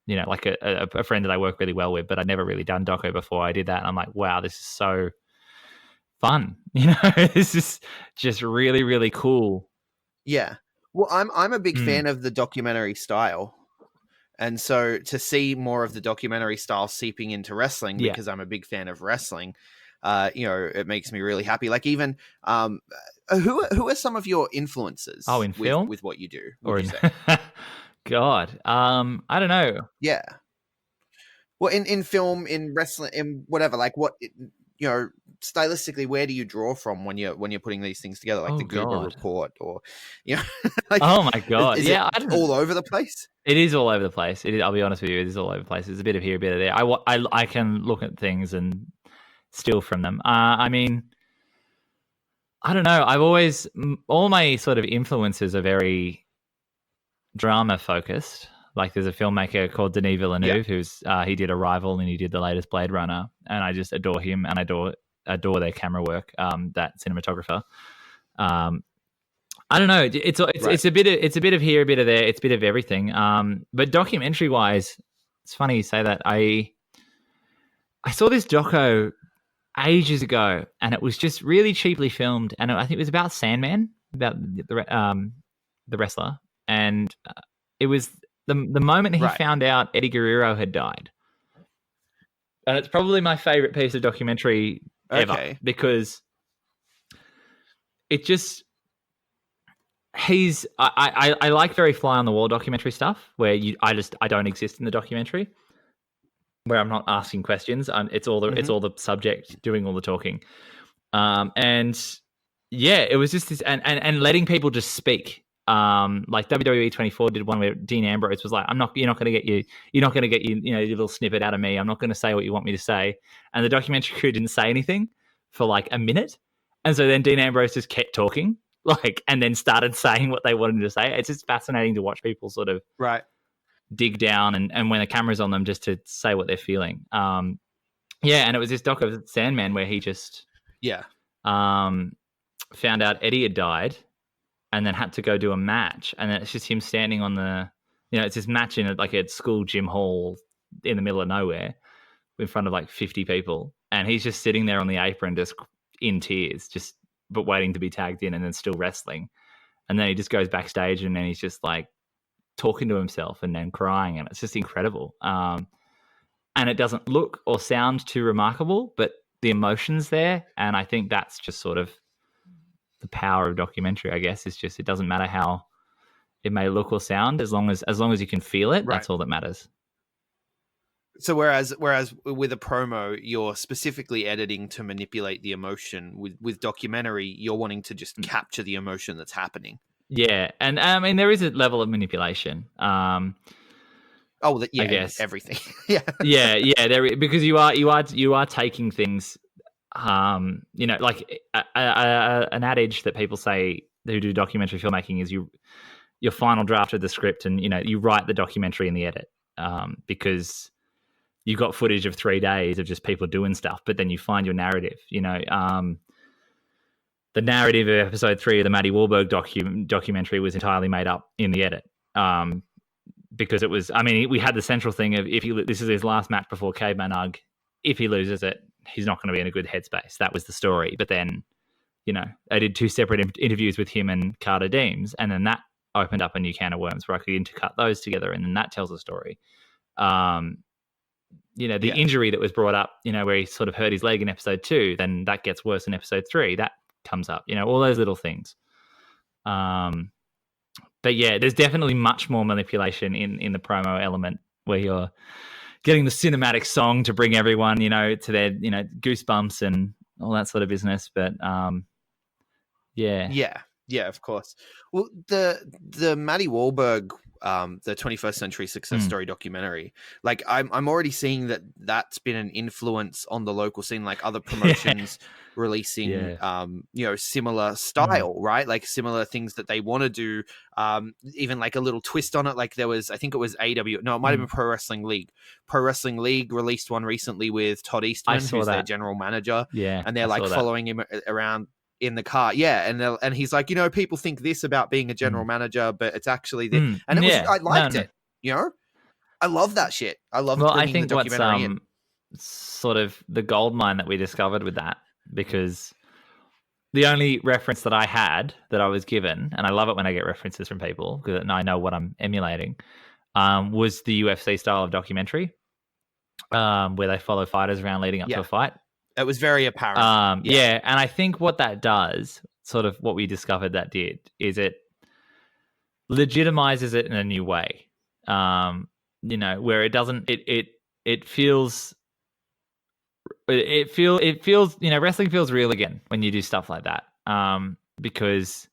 you know, like a friend that I work really well with, but I'd never really done doco before I did that, and I'm like, wow, this is so fun. You know, this is just really, really cool. Yeah. Well, I'm a big fan of the documentary style. And so to see more of the documentary style seeping into wrestling, because I'm a big fan of wrestling, you know, it makes me really happy. Like even, who are some of your influences? Oh, in film with what you do, or in God, I don't know. Yeah. Well, in film, in wrestling, in whatever, like what, you know, stylistically, where do you draw from when you're putting these things together, like the Goober Report, or you know, like, oh my God, is yeah, it all over the place? It is all over the place. It is, I'll be honest with you, it is all over the place. It's a bit of here, a bit of there. I can look at things and steal from them. I mean, I don't know. I've always all my sort of influences are very drama focused. Like there's a filmmaker called Denis Villeneuve who's he did Arrival and he did the latest Blade Runner, and I just adore him and adore their camera work. That cinematographer. I don't know. It's a bit of here, a bit of there. It's a bit of everything. But documentary wise, it's funny you say that. I saw this doco ages ago, and it was just really cheaply filmed, and I think it was about Sandman, about the wrestler, and it was the moment he found out Eddie Guerrero had died, and it's probably my favorite piece of documentary ever because it just I like very fly on the wall documentary stuff where I don't exist in the documentary, where I'm not asking questions. It's all the subject doing all the talking. And yeah, it was just this and letting people just speak. Like WWE 24 did one where Dean Ambrose was like, you're not going to get your little snippet out of me. I'm not going to say what you want me to say. And the documentary crew didn't say anything for like a minute. And so then Dean Ambrose just kept talking, and then started saying what they wanted to say. It's just fascinating to watch people sort of dig down and when the camera's on them just to say what they're feeling. Yeah, and it was this doc of Sandman where he just Yeah. found out Eddie had died and then had to go do a match. And then it's just him standing on the, it's this match in like a school gym hall in the middle of nowhere in front of like 50 people. And he's just sitting there on the apron, just in tears, but waiting to be tagged in and then still wrestling. And then he just goes backstage and then he's just like talking to himself and then crying. And it's just incredible. And it doesn't look or sound too remarkable, but the emotion's there. And I think that's just sort of the power of documentary, I guess. It's just, it doesn't matter how it may look or sound, as long as you can feel it, Right. That's all that matters. So whereas with a promo, you're specifically editing to manipulate the emotion. With documentary, you're wanting to just capture the emotion that's happening. Yeah, and I mean there is a level of manipulation. I guess everything. Yeah, yeah. There, because you are taking things. Like an adage that people say who do documentary filmmaking is your final draft of the script, and you write the documentary in the edit, because you got footage of 3 days of just people doing stuff, but then you find your narrative. The narrative of episode 3 of the Maddie Wahlberg documentary was entirely made up in the edit, because it was. I mean, we had the central thing of this is his last match before Caveman Ugg. If he loses it, he's not going to be in a good headspace. That was the story. But then, I did 2 separate interviews with him and Carter Deems, and then that opened up a new can of worms where I could intercut those together, and then that tells a story. The injury that was brought up, where he sort of hurt his leg in episode 2, then that gets worse in episode 3. That comes up, all those little things. But yeah, there's definitely much more manipulation in the promo element where you're getting the cinematic song to bring everyone, to their, goosebumps and all that sort of business. But yeah, of course. Well, the Maddie Wahlberg, the 21st Century Success Story documentary, like I'm already seeing that's been an influence on the local scene, like other promotions releasing, similar style, right? Like similar things that they want to do, even like a little twist on it. Like there was, I think it was it might have been Pro Wrestling League. Pro Wrestling League released one recently with Todd Eastman, who's their general manager. Yeah, and they're like following him around in the car, and he's like, people think this about being a general manager, but it's actually this. And it was, I liked it. I love that shit. I love. Well, I think what's sort of the gold mine that we discovered with that, because the only reference that I had that I was given, and I love it when I get references from people because I know what I'm emulating, was the UFC style of documentary, where they follow fighters around leading up to a fight. It was very apparent. And I think what that does, sort of what we discovered that did, is it legitimizes it in a new way. Where it doesn't, it feels, wrestling feels real again when you do stuff like that. Because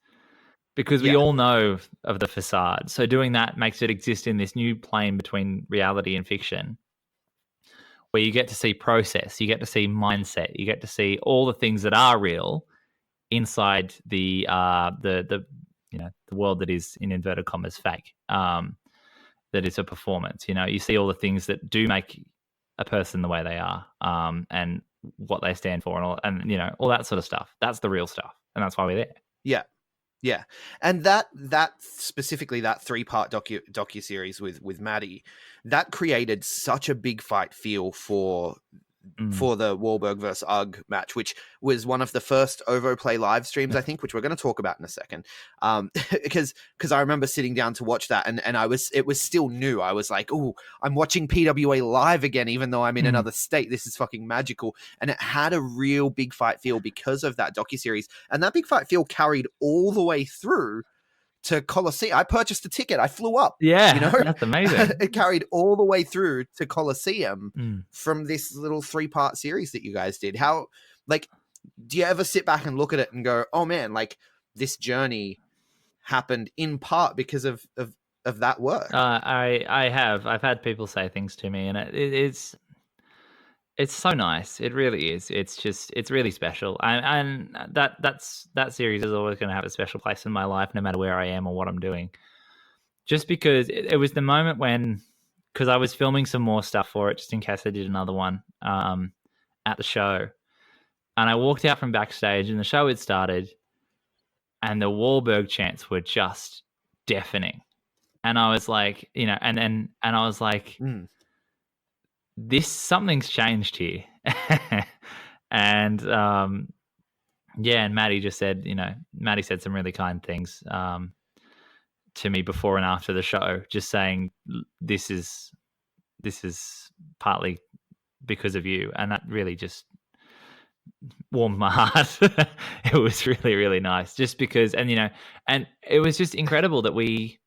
we all know of the facade. So doing that makes it exist in this new plane between reality and fiction, where you get to see process, you get to see mindset, you get to see all the things that are real inside the world that is, in inverted commas, fake. That is a performance. You see all the things that do make a person the way they are, and what they stand for, and all that sort of stuff. That's the real stuff, and that's why we're there. Yeah, and that specifically, that 3-part docuseries with Maddie, that created such a big fight feel for the Wahlberg versus Ugg match, which was one of the first OVOplay live streams, I think, which we're going to talk about in a second. Because I remember sitting down to watch that, and it was still new. I was like, oh, I'm watching PWA live again, even though I'm in another state. This is fucking magical. And it had a real big fight feel because of that docuseries. And that big fight feel carried all the way through to Colosseum. I purchased a ticket. I flew up. Yeah, that's amazing. It carried all the way through to Colosseum from this little 3-part series that you guys did. How, like, do you ever sit back and look at it and go, oh man, like this journey happened in part because of that work? I've had people say things to me, and it's so nice. It really is. It's really special. And that series is always going to have a special place in my life, no matter where I am or what I'm doing. Just because it was the moment because I was filming some more stuff for it, just in case I did another one. at the show, and I walked out from backstage, and the show had started, and the Wahlberg chants were just deafening, and I was like, and I was like, this something's changed here, and and Maddie just said, Maddie said some really kind things to me before and after the show, just saying this is partly because of you, and that really just warmed my heart. It was really, really nice, just because, and it was just incredible that we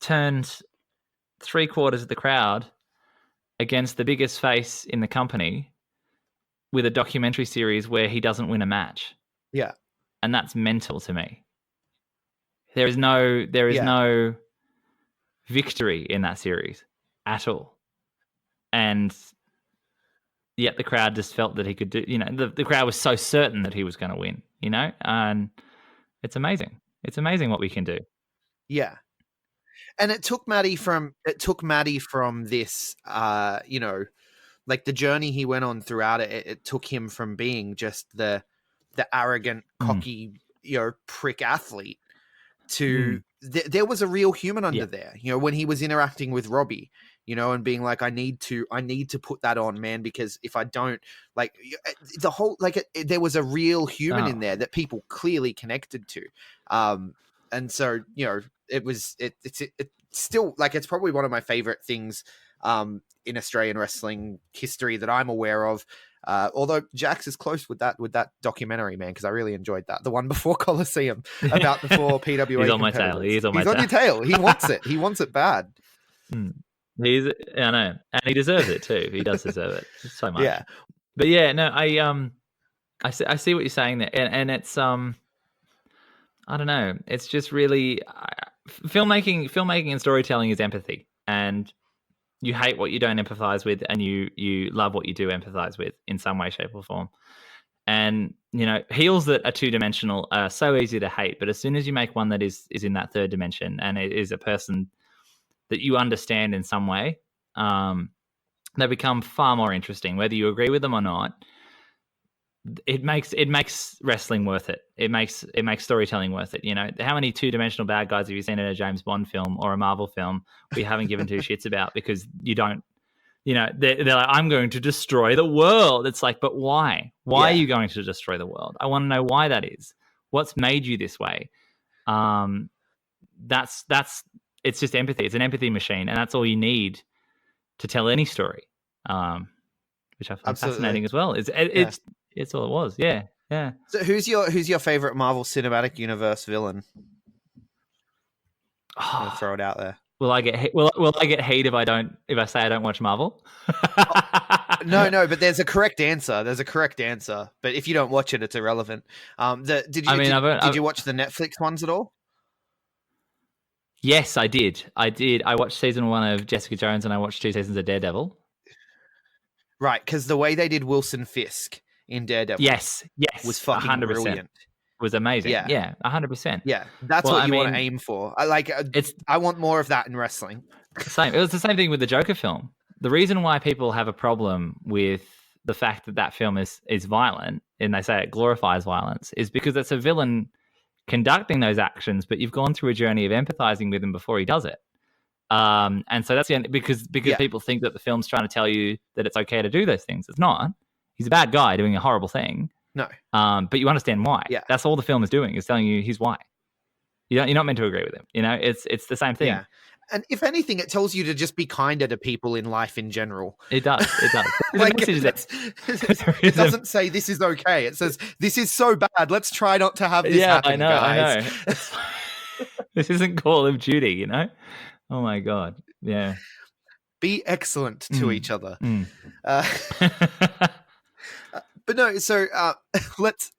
turned 3/4 of the crowd against the biggest face in the company with a documentary series where he doesn't win a match. Yeah. And that's mental to me. There is no victory in that series at all. And yet the crowd just felt that he could do, the crowd was so certain that he was going to win, and it's amazing. It's amazing what we can do. Yeah. And it took Maddie from this, like the journey he went on throughout it. It took him from being just the arrogant, cocky, prick athlete to there was a real human under there. When he was interacting with Robbie, and being like, I need to put that on, man, because if I don't, like the whole, like there was a real human in there that people clearly connected to. And so, it's still, like, it's probably one of my favorite things in Australian wrestling history that I'm aware of. Although Jax is close with that documentary, man, because I really enjoyed that. The one before Colosseum, about the 4 PWA. He's on my tail. He's on your tail. He wants it. He wants it bad. I know, and he deserves it too. He does deserve it so much. Yeah, but yeah, no, I see what you're saying there, and it's I don't know. It's just really filmmaking and storytelling is empathy, and you hate what you don't empathize with, and you love what you do empathize with in some way, shape, or form. And heels that are 2-dimensional are so easy to hate, but as soon as you make one that is in that third dimension, and it is a person that you understand in some way, they become far more interesting, whether you agree with them or not. It makes wrestling worth it. It makes storytelling worth it. How many 2-dimensional bad guys have you seen in a James Bond film or a Marvel film we haven't given two shits about because you don't, they're like, I'm going to destroy the world. It's like, but why? Why are you going to destroy the world? I want to know why that is. What's made you this way? That's it's just empathy. It's an empathy machine, and that's all you need to tell any story. Which I find fascinating as well. It's all it was. Yeah. So who's your favorite Marvel Cinematic Universe villain? I'll throw it out there. Will I get hate if I say I don't watch Marvel? No, but there's a correct answer. But if you don't watch it, it's irrelevant. Did you watch the Netflix ones at all? Yes, I did. I watched season 1 of Jessica Jones, and I watched 2 seasons of Daredevil. Right, because the way they did Wilson Fisk in Daredevil, yes, was fucking 100%. Brilliant. Was amazing. Yeah, 100%. Yeah, that's what you want to aim for. I want more of that in wrestling. Same. It was the same thing with the Joker film. The reason why people have a problem with the fact that film is violent, and they say it glorifies violence, is because it's a villain conducting those actions, but you've gone through a journey of empathizing with him before he does it. And so that's the end, because people think that the film's trying to tell you that it's okay to do those things. It's not. He's a bad guy doing a horrible thing. No. But you understand why. Yeah. That's all the film is doing, is telling you he's why. You're not meant to agree with him. It's the same thing. Yeah. And if anything, it tells you to just be kinder to people in life in general. It does. It doesn't say this is okay. It says this is so bad. Let's try not to have this happen, guys. I know. This isn't Call of Duty, Oh my God. Yeah. Be excellent to each other. But no, so let's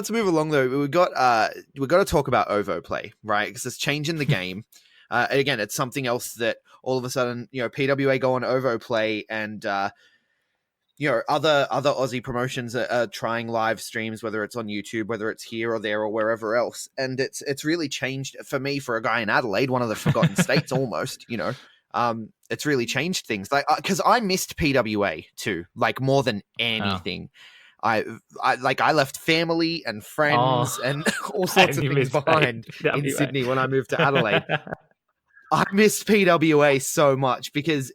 move along though. We've got to talk about OVOplay, right? Because it's changing the game. Again, it's something else that all of a sudden, PWA go on OVOplay, and other Aussie promotions are trying live streams, whether it's on YouTube, whether it's here or there or wherever else. And it's really changed for me, for a guy in Adelaide, one of the forgotten states almost, it's really changed things. Like, because I missed PWA too, like more than anything. I left family and friends and all sorts of things behind in Sydney when I moved to Adelaide. I missed PWA so much because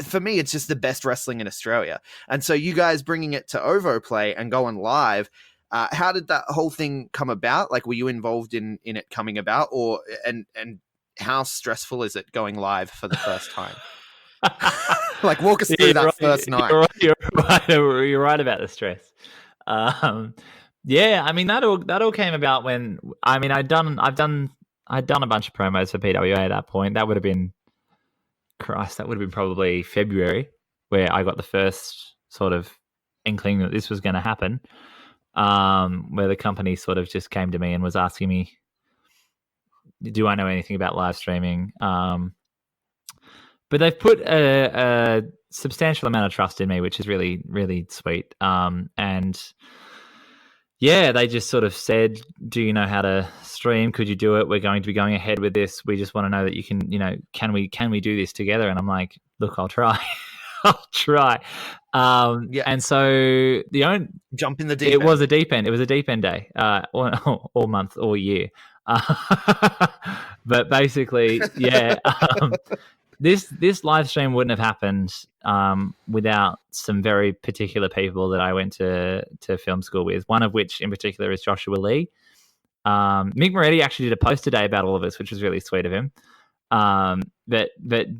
for me, it's just the best wrestling in Australia. And so you guys bringing it to OVOplay and going live, how did that whole thing come about? Like, were you involved in it coming about, and how stressful is it going live for the first time? Like, walk us through that first night. You're right about the stress. Yeah, I mean that all came about when I'd done a bunch of promos for PWA at that point. That would have been probably February, where I got the first sort of inkling that this was going to happen. Where the company sort of just came to me and was asking me, do I know anything about live streaming? But they've put a substantial amount of trust in me, which is really, really sweet. And yeah, they just sort of said, do you know how to stream? Could you do it? We're going to be going ahead with this. We just want to know that you can, can we do this together? And I'm like, look, I'll try. I'll try. And so jump in the deep end. It was a deep end. It was a deep end day, all month, all year. But basically, yeah, this live stream wouldn't have happened without some very particular people that I went to film school with. One of which, in particular, is Joshua Lee. Mick Moretti actually did a post today about all of us, which was really sweet of him. But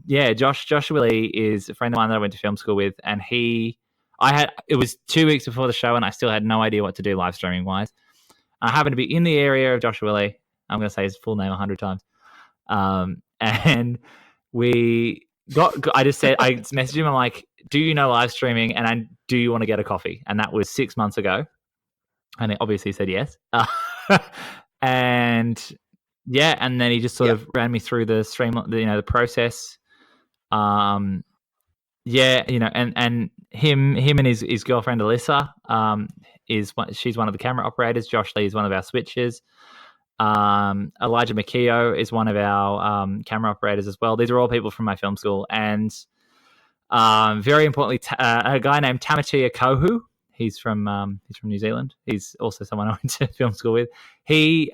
yeah, Joshua Lee is a friend of mine that I went to film school with, and it was 2 weeks before the show, and I still had no idea what to do live streaming wise. I happened to be in the area of Joshua Lee. I'm going to say his full name 100 times. And I messaged him. I'm like, do you know live streaming? And do you want to get a coffee? And that was 6 months ago. And he obviously said yes. And yeah, and then he just sort of ran me through the stream, the process. And him and his girlfriend Alyssa she's one of the camera operators. Josh Lee is one of our switchers. Elijah McKeough is one of our camera operators as well. These are all people from my film school, and very importantly, a guy named Tamatia Kohu. He's from New Zealand. He's also someone I went to film school with. He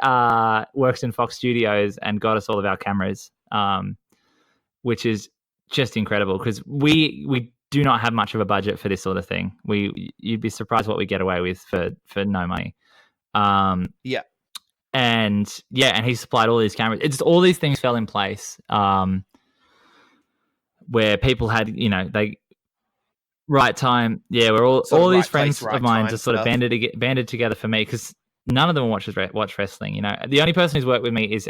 works in Fox Studios and got us all of our cameras, which is just incredible because we do not have much of a budget for this sort of thing. You'd be surprised what we get away with for no money. And he supplied all these cameras. It's all these things fell in place where people had, right time. Yeah, we're all these friends of mine just sort of banded together for me because none of them watch wrestling. The only person who's worked with me is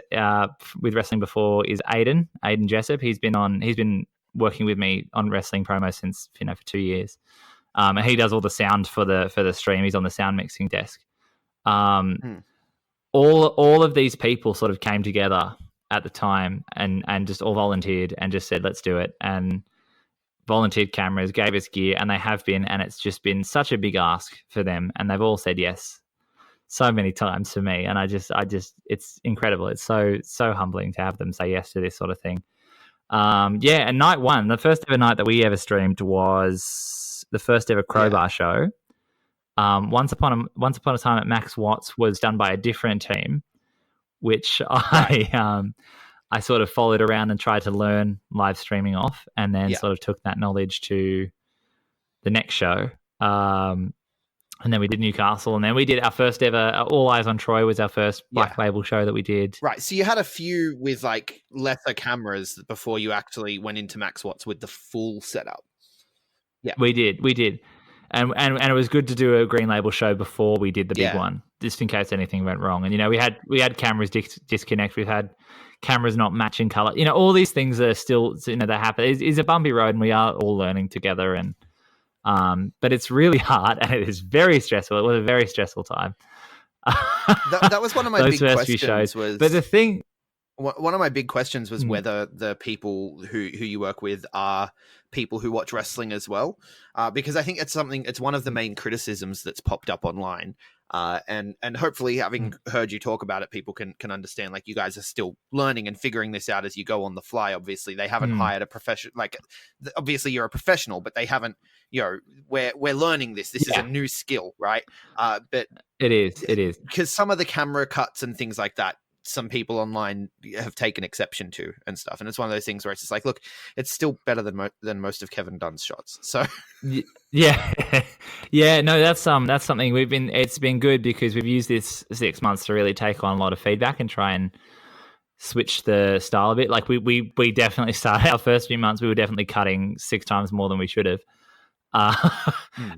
with wrestling before is Aiden Jessup. He's been working with me on wrestling promo since for 2 years, and he does all the sound for the stream. He's on the sound mixing desk. All of these people sort of came together at the time and just all volunteered and just said, let's do it. And volunteered cameras, gave us gear, and they have been, and it's just been such a big ask for them. And they've all said yes so many times for me. And I just, it's incredible. It's so humbling to have them say yes to this sort of thing. And night one, the first ever night that we ever streamed was the first ever Crowbar show. Once upon a time at Max Watts was done by a different team, which I sort of followed around and tried to learn live streaming off, and then sort of took that knowledge to the next show. And then we did Newcastle, and then we did our first ever All Eyes on Troy was our first Black Label show that we did. Right. So you had a few with like lesser cameras before you actually went into Max Watts with the full setup. Yeah, we did. And it was good to do a Green Label show before we did the big one, just in case anything went wrong. And we had cameras disconnect. We've had cameras not matching color. All these things are still that happen. It's a bumpy road, and we are all learning together. And but it's really hard, and it is very stressful. It was a very stressful time. that was one of my big questions. But the thing. One of my big questions was whether the people who you work with are people who watch wrestling as well, because I think it's one of the main criticisms that's popped up online And hopefully, having heard you talk about it, people can understand. Like, you guys are still learning and figuring this out as you go on the fly. Obviously, they haven't hired a professional. Like, obviously, you're a professional, but they haven't. We're learning this. This is a new skill, right? But it is because some of the camera cuts and things like that, some people online have taken exception to and stuff. And it's one of those things where it's just like, look, it's still better than most of Kevin Dunn's shots. So yeah. Yeah, no, that's something it's been good because we've used this 6 months to really take on a lot of feedback and try and switch the style a bit. Like we definitely started our first few months, we were definitely cutting 6 times more than we should have.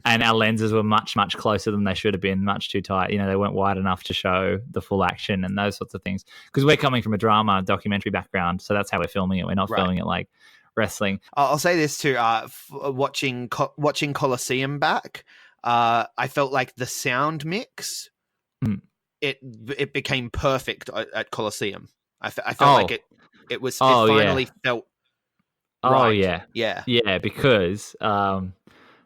And our lenses were much closer than they should have been, much too tight. They weren't wide enough to show the full action and those sorts of things, because we're coming from a drama documentary background, so that's how we're filming it. We're not filming it like wrestling. I'll say this too, watching Colosseum back, I felt like the sound mix it became perfect at Colosseum. I felt like it finally felt right. Yeah, because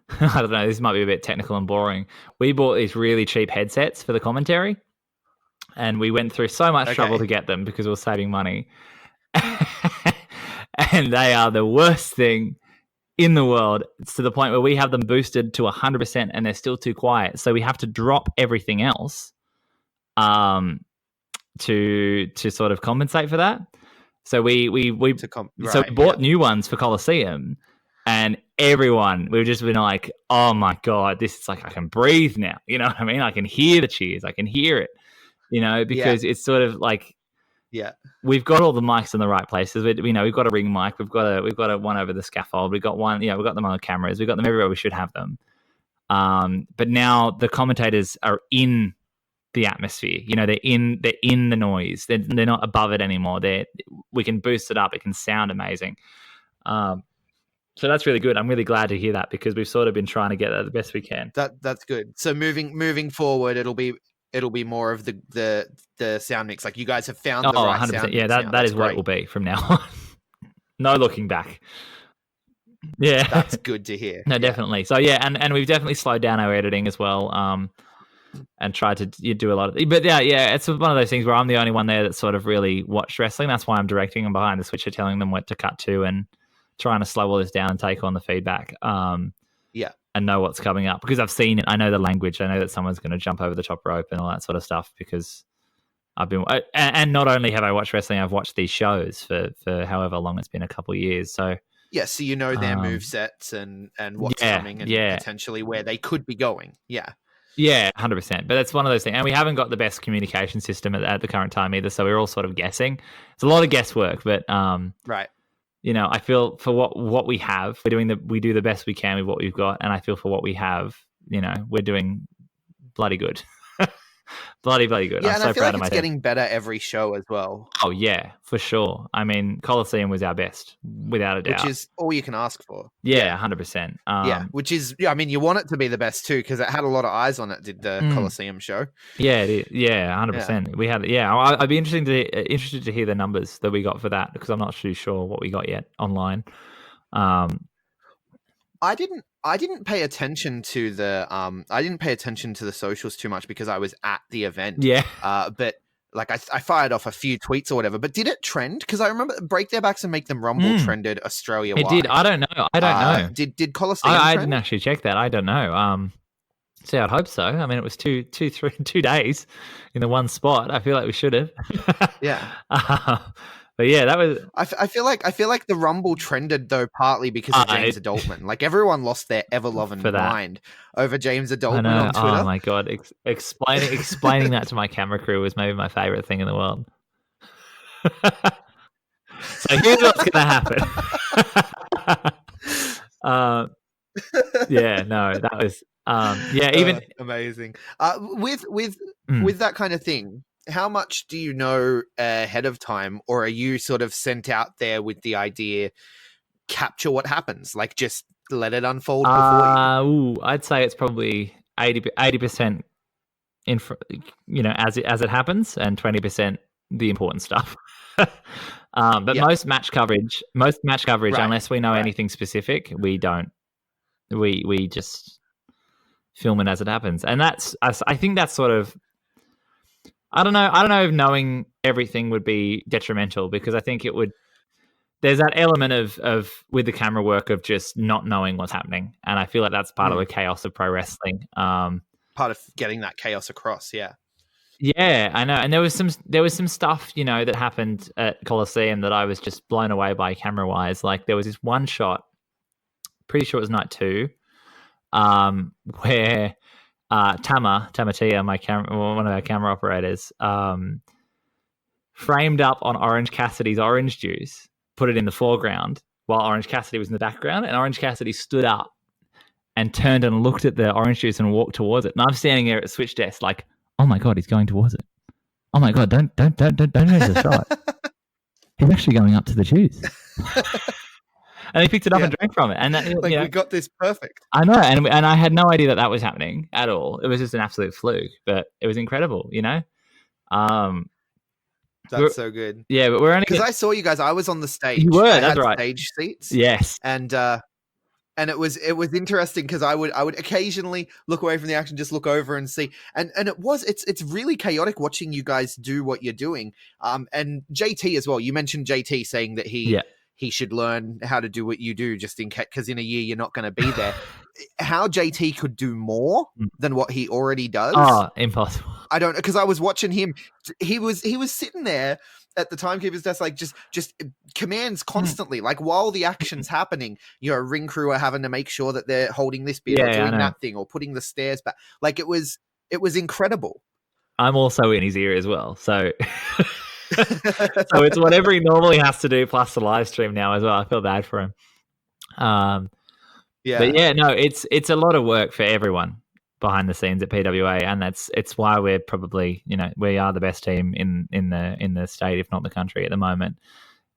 I don't know, this might be a bit technical and boring. We bought these really cheap headsets for the commentary, and we went through so much trouble to get them because we were saving money. And they are the worst thing in the world. It's to the point where we have them boosted to 100% and they're still too quiet. So we have to drop everything else to sort of compensate for that. So we bought new ones for Colosseum. And everyone, we've just been like, oh my God, this is like, I can breathe now. You know what I mean? I can hear the cheers. I can hear it, because it's sort of like, we've got all the mics in the right places. We've got a ring mic. We've got a one over the scaffold. We've got one, we've got them on the cameras. We've got them everywhere we should have them. But now the commentators are in the atmosphere. They're in the noise. They're not above it anymore. We can boost it up. It can sound amazing. So that's really good. I'm really glad to hear that because we've sort of been trying to get that the best we can. That's good. So moving forward, it'll be more of the sound mix. Like, you guys have found the right 100%. Sound. Yeah, that is what it will be from now on. No looking back. Yeah, that's good to hear. No, definitely. So and we've definitely slowed down our editing as well. And tried to do a lot of, but it's one of those things where I'm the only one there that sort of really watched wrestling. That's why I'm directing them behind the switcher, telling them what to cut to and trying to slow all this down and take on the feedback. And know what's coming up because I've seen it. I know the language. I know that someone's going to jump over the top rope and all that sort of stuff because I've been, and not only have I watched wrestling, I've watched these shows for however long it's been, a couple of years. So so their move sets and what's coming and potentially where they could be going. Yeah, 100%. But it's one of those things, and we haven't got the best communication system at the current time either. So we're all sort of guessing. It's a lot of guesswork, but right. I feel for what we have, we do the best we can with what we've got, and I feel for what we have, we're doing bloody good. bloody good. Yeah, I'm and so I feel proud like of it's myself. getting better every show as well. Oh yeah, for sure. I mean, Colosseum was our best, without a doubt. Which is all you can ask for. Yeah, 100%. Which is, I mean, you want it to be the best too, because it had a lot of eyes on it. Did the Colosseum show? Yeah, it is. Yeah, 100%. We had. Yeah, I'd be interested to hear the numbers that we got for that because I'm not too sure what we got yet online. I didn't pay attention to the socials too much because I was at the event. Yeah. But like I fired off a few tweets or whatever. But did it trend? Because I remember Break Their Backs and Make Them Rumble trended Australia-wide. It did. I don't know. Did Colosseum? I didn't actually check that. I don't know. See, I'd hope so. I mean, it was 2 days in the one spot. I feel like we should have. Yeah. But yeah, that was. I feel like the Rumble trended though partly because of James Adultman. Like everyone lost their ever loving mind over James Adultman on Twitter. Oh my god! Explaining that to my camera crew was maybe my favorite thing in the world. So here's what's going to happen. That was even amazing. With that kind of thing. How much do you know ahead of time, or are you sort of sent out there with the idea, capture what happens, like just let it unfold before you? I'd say it's probably 80% as it happens, and 20% the important stuff. But most match coverage, unless we know anything specific, we don't. We just film it as it happens. And I think that's sort of, I don't know if knowing everything would be detrimental, because I think it would, there's that element of with the camera work of just not knowing what's happening. And I feel like that's part of the chaos of pro wrestling. Part of getting that chaos across. Yeah. Yeah, I know. And there was some stuff, you know, that happened at Colosseum that I was just blown away by camera wise. Like there was this one shot, pretty sure it was night 2, where Tamatia, one of our camera operators, framed up on Orange Cassidy's orange juice, put it in the foreground while Orange Cassidy was in the background, and Orange Cassidy stood up and turned and looked at the orange juice and walked towards it. And I'm standing there at the switch desk like, oh my God, he's going towards it. Oh my God, don't change the shot. He's actually going up to the juice. And he picked it up and drank from it. And that, like, you know, we got this perfect. I know, and I had no idea that was happening at all. It was just an absolute fluke, but it was incredible, you know? That's so good. Yeah, but we're only... Because I saw you guys, I was on the stage. You were, I that's had right. Stage seats. Yes. And it was interesting because I would occasionally look away from the action, just look over and see. And it's really chaotic watching you guys do what you're doing. And JT as well. You mentioned JT saying that he should learn how to do what you do, just in case, because in a year you're not going to be there. How JT could do more than what he already does? Oh, impossible. I don't know, because I was watching him. He was sitting there at the timekeeper's desk, like just commands constantly. Like while the action's happening, you know, ring crew are having to make sure that they're holding this bit or doing that thing or putting the stairs back. Like it was incredible. I'm also in his ear as well, so. So it's whatever he normally has to do plus the live stream now as well. I feel bad for him. But yeah, no, it's a lot of work for everyone behind the scenes at PWA, and it's why we're probably, you know, we are the best team in the state, if not the country at the moment,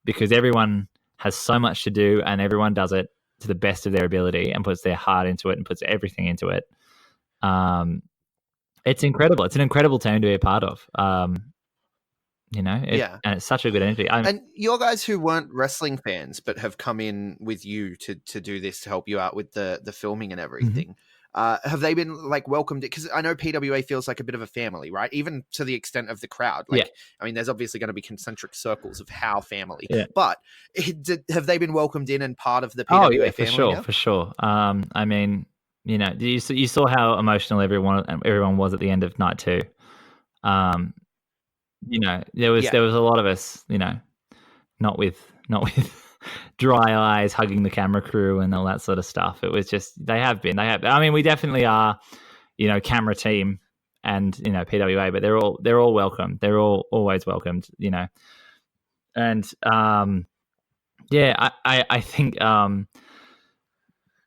because everyone has so much to do and everyone does it to the best of their ability and puts their heart into it and puts everything into it. It's incredible. It's an incredible team to be a part of. You know, and it's such a good energy. And your guys who weren't wrestling fans but have come in with you to do this, to help you out with the filming and everything, have they been like welcomed? Because I know PWA feels like a bit of a family, right? Even to the extent of the crowd. Like, I mean, there's obviously going to be concentric circles of how family, but have they been welcomed in and part of the PWA family? For sure. I mean, you know, you saw how emotional everyone was at the end of night 2. You know, there was a lot of us, you know, not with dry eyes hugging the camera crew and all that sort of stuff. It was just they have. I mean, we definitely are, you know, camera team and, you know, PWA, but they're all welcome. They're all always welcomed, you know. And I think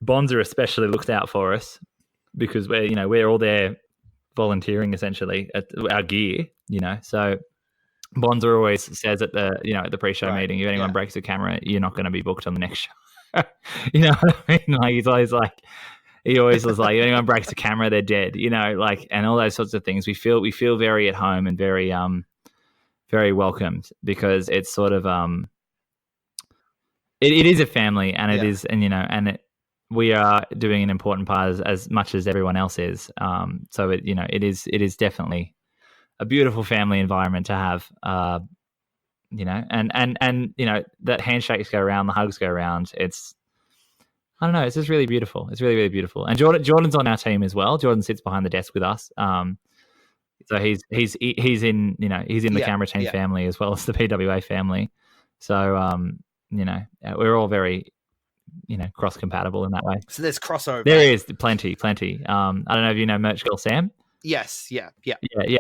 Bonza especially looked out for us because we're all there volunteering essentially at our gear, you know. So Bonza always says at the pre-show meeting, if anyone breaks the camera, you're not going to be booked on the next show. You know what I mean? Like he always was like, if anyone breaks the camera, they're dead. You know, like, and all those sorts of things. We feel very at home and very very welcomed, because it's sort of it is a family, and it is, and you know, and we are doing an important part as much as everyone else is. So it is definitely a beautiful family environment to have. You know, and you know, that handshakes go around, the hugs go around. I don't know, it's just really beautiful. It's really, really beautiful. And Jordan's on our team as well. Jordan sits behind the desk with us. So he's in, you know, he's in the camera team family as well as the PWA family. So you know, we're all very, you know, cross compatible in that way. So there's crossover. There is plenty. I don't know if you know Merch Girl Sam. Yes, yeah.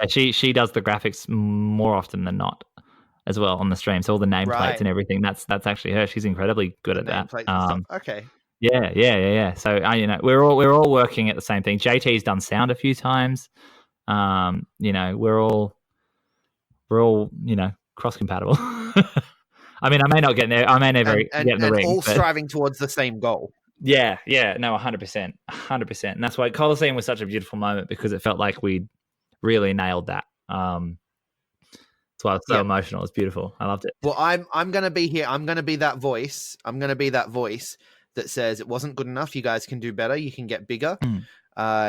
She does the graphics more often than not as well on the stream. So all the nameplates and everything, that's actually her. She's incredibly good at that. Okay. Yeah. So you know, we're all working at the same thing. JT's done sound a few times. You know, we're all you know, cross compatible. I mean, I may not get there. I may never get in the ring. All striving towards the same goal. Yeah. No, 100%. And that's why Colosseum was such a beautiful moment, because it felt like we really nailed that. That's why I was so emotional. It's beautiful. I loved it. Well, I'm going to be here. I'm going to be that voice. I'm going to be that voice that says it wasn't good enough. You guys can do better. You can get bigger.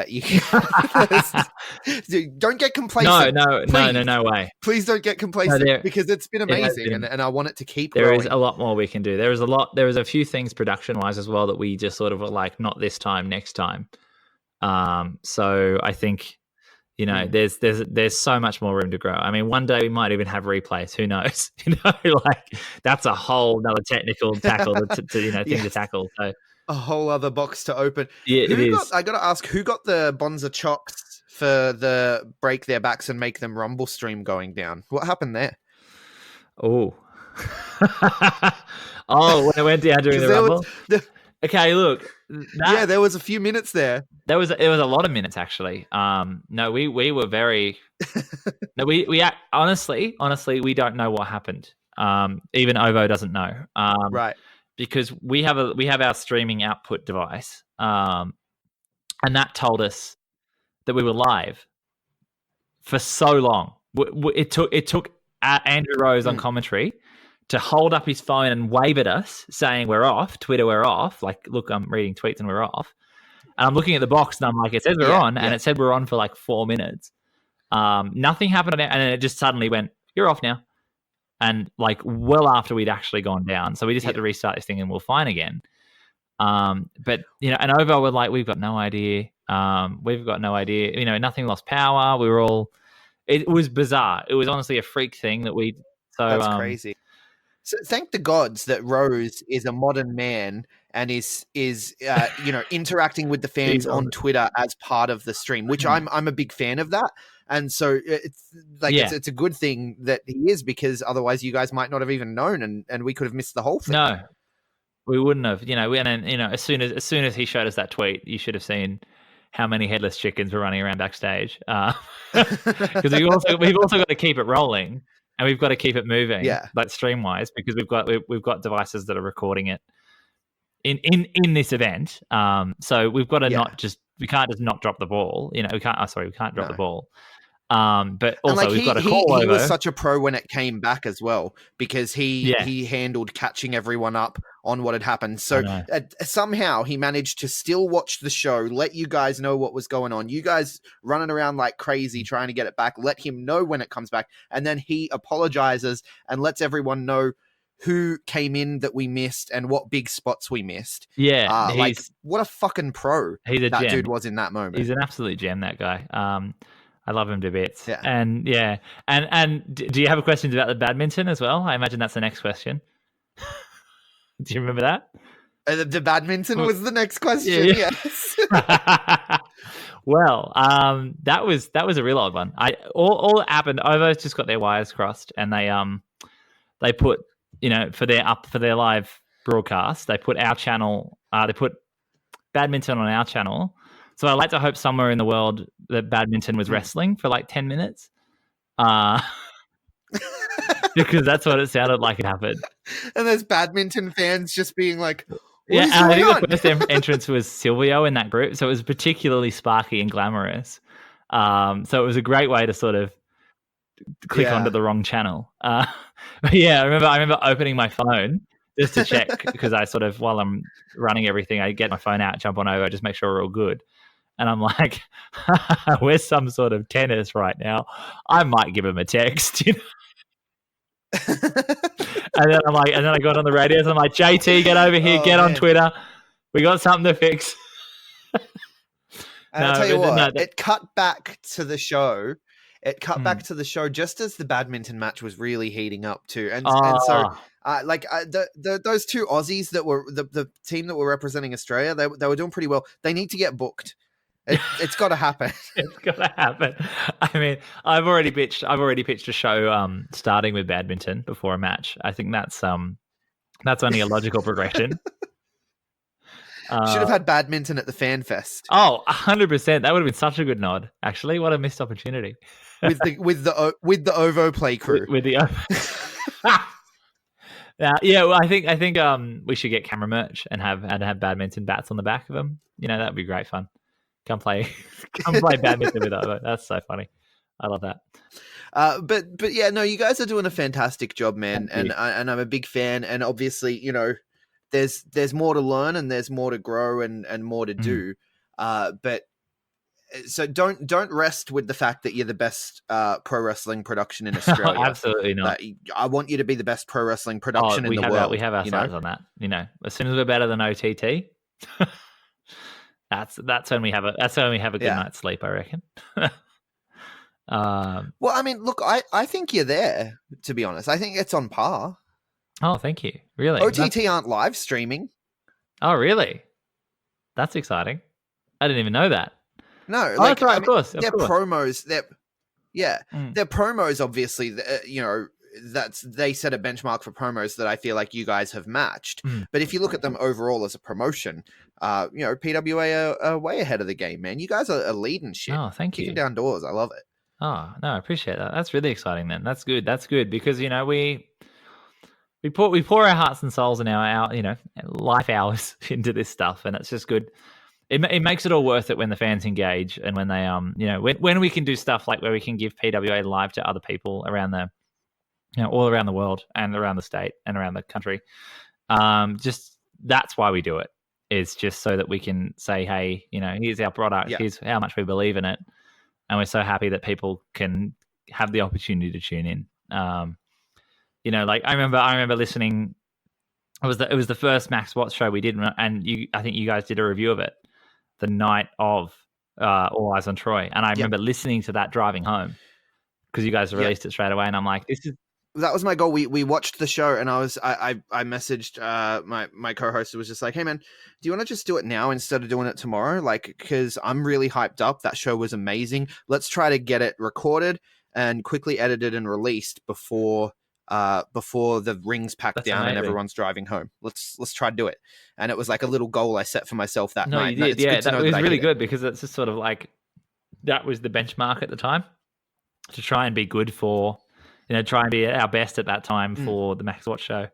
You don't get complacent. No way. Please don't get complacent because it's been amazing, and I want it to keep There growing. is a lot more we can do. There is a few things production wise as well that we just sort of are like, not this time, next time. So I think, there's so much more room to grow. I mean, one day we might even have replays. Who knows? Like that's a whole another technical tackle thing to tackle. So a whole other box to open. Yeah, it is. I got to ask, who got the Bonza chocks for the break their backs and make them rumble stream going down? What happened there? Oh, when it went down during the rumble. Okay, look. There was a few minutes there. It was a lot of minutes actually. No, we were very. No, we honestly, we don't know what happened. Even OVO doesn't know. Right. Because we have our streaming output device, and that told us that we were live for so long. It took Andrew Rose on commentary to hold up his phone and wave at us, saying we're off. Twitter, we're off. Like, look, I'm reading tweets and we're off. And I'm looking at the box and I'm like, it says we're on, and it said we're on for like 4 minutes. Nothing happened, and then it just suddenly went, "You're off now." And like well after we'd actually gone down. So we just had to restart this thing and we're fine again. But, and OVO were like, we've got no idea. We've got no idea. Nothing lost power. We were all, it was bizarre. It was honestly a freak thing that that's crazy. So thank the gods that Rose is a modern man and is interacting with the fans on Twitter as part of the stream, which I'm a big fan of that. And so it's like it's a good thing that he is, because otherwise you guys might not have even known, and we could have missed the whole thing. No, we wouldn't have. As soon as he showed us that tweet, you should have seen how many headless chickens were running around backstage. Because we've also got to keep it rolling, and we've got to keep it moving, like stream wise, because we've got devices that are recording it in this event. So we've got to we can't just not drop the ball. We can't drop the ball. But also we've got a call over. He was such a pro when it came back as well, because he handled catching everyone up on what had happened. So somehow he managed to still watch the show, let you guys know what was going on. You guys running around like crazy trying to get it back, let him know when it comes back. And then he apologizes and lets everyone know who came in that we missed and what big spots we missed. Yeah. What a fucking pro that gem. Dude was in that moment. He's an absolute gem, that guy. I love him to bits. Yeah. And do you have a question about the badminton as well? I imagine that's the next question. Do you remember that? The badminton was the next question. Yeah. Yes. Well, that was a real odd one. All that happened. OVO's just got their wires crossed, and they put for their live broadcast, they put our channel. They put badminton on our channel. So I like to hope somewhere in the world that badminton was wrestling for like 10 minutes. Because that's what it sounded like it happened. And there's badminton fans just being like, and I think the first entrance was Silvio in that group. So it was particularly sparky and glamorous. So it was a great way to sort of click onto the wrong channel. But I remember opening my phone just to check, because I sort of, while I'm running everything, I get my phone out, jump on over, just make sure we're all good. And I'm like, we're some sort of tennis right now. I might give him a text. And then I got on the radio and I'm like, JT, get over here, on Twitter. We got something to fix. And I'll tell you what, it cut back to the show. It cut back to the show just as the badminton match was really heating up too. And so those two Aussies that were the team that were representing Australia, they were doing pretty well. They need to get booked. It's got to happen. It's got to happen. I mean, I've already pitched a show starting with badminton before a match. I think that's only a logical progression. Should have had badminton at the Fan Fest. Oh, 100%. That would have been such a good nod. Actually, what a missed opportunity. with the OVOplay crew. With the well, I think we should get camera merch and have badminton bats on the back of them. That'd be great fun. Come play badminton with OVO. That's so funny. I love that. But yeah, no, you guys are doing a fantastic job, man, and I'm a big fan. And obviously, there's more to learn and there's more to grow and more to do. But so don't rest with the fact that you're the best pro wrestling production in Australia. Absolutely not. I want you to be the best pro wrestling production in the world. We have our sights on that. As soon as we're better than OTT, that's when we have a good night's sleep, I reckon. Well, I mean, look, I think you're there, to be honest. I think it's on par. Oh, thank you. Really? OTT aren't live streaming. Oh, really? That's exciting. I didn't even know that. No, that's right, of course. They're promos. They're promos, obviously. They set a benchmark for promos that I feel like you guys have matched. But if you look at them overall as a promotion, PWA are way ahead of the game, man. You guys are leading shit. Oh, thank you. Kicking down doors. I love it. Oh, no, I appreciate that. That's really exciting, then. That's good. That's good because, we pour our hearts and souls and our life hours into this stuff, and it's just good. It makes it all worth it when the fans engage and when they when we can do stuff like where we can give PWA live to other people around all around the world and around the state and around the country. Just that's why we do it. Is just so that we can say, hey, here's our product, here's how much we believe in it, and we're so happy that people can have the opportunity to tune in. Like I remember listening. It was the first Max Watts show we did, and I think you guys did a review of it the night of All Eyes on Troy, and I remember listening to that driving home because you guys released it straight away, and I'm like, that was my goal. We watched the show, and I messaged my co-host. It was just like, hey man, do you want to just do it now instead of doing it tomorrow? Like, because I'm really hyped up. That show was amazing. Let's try to get it recorded and quickly edited and released before the ring's packed down and everyone's driving home. Let's try to do it. And it was like a little goal I set for myself that night. No, you did. That was really good because it's just sort of like that was the benchmark at the time to try and be good for. Try and be at our best at that time for the Max Watts show.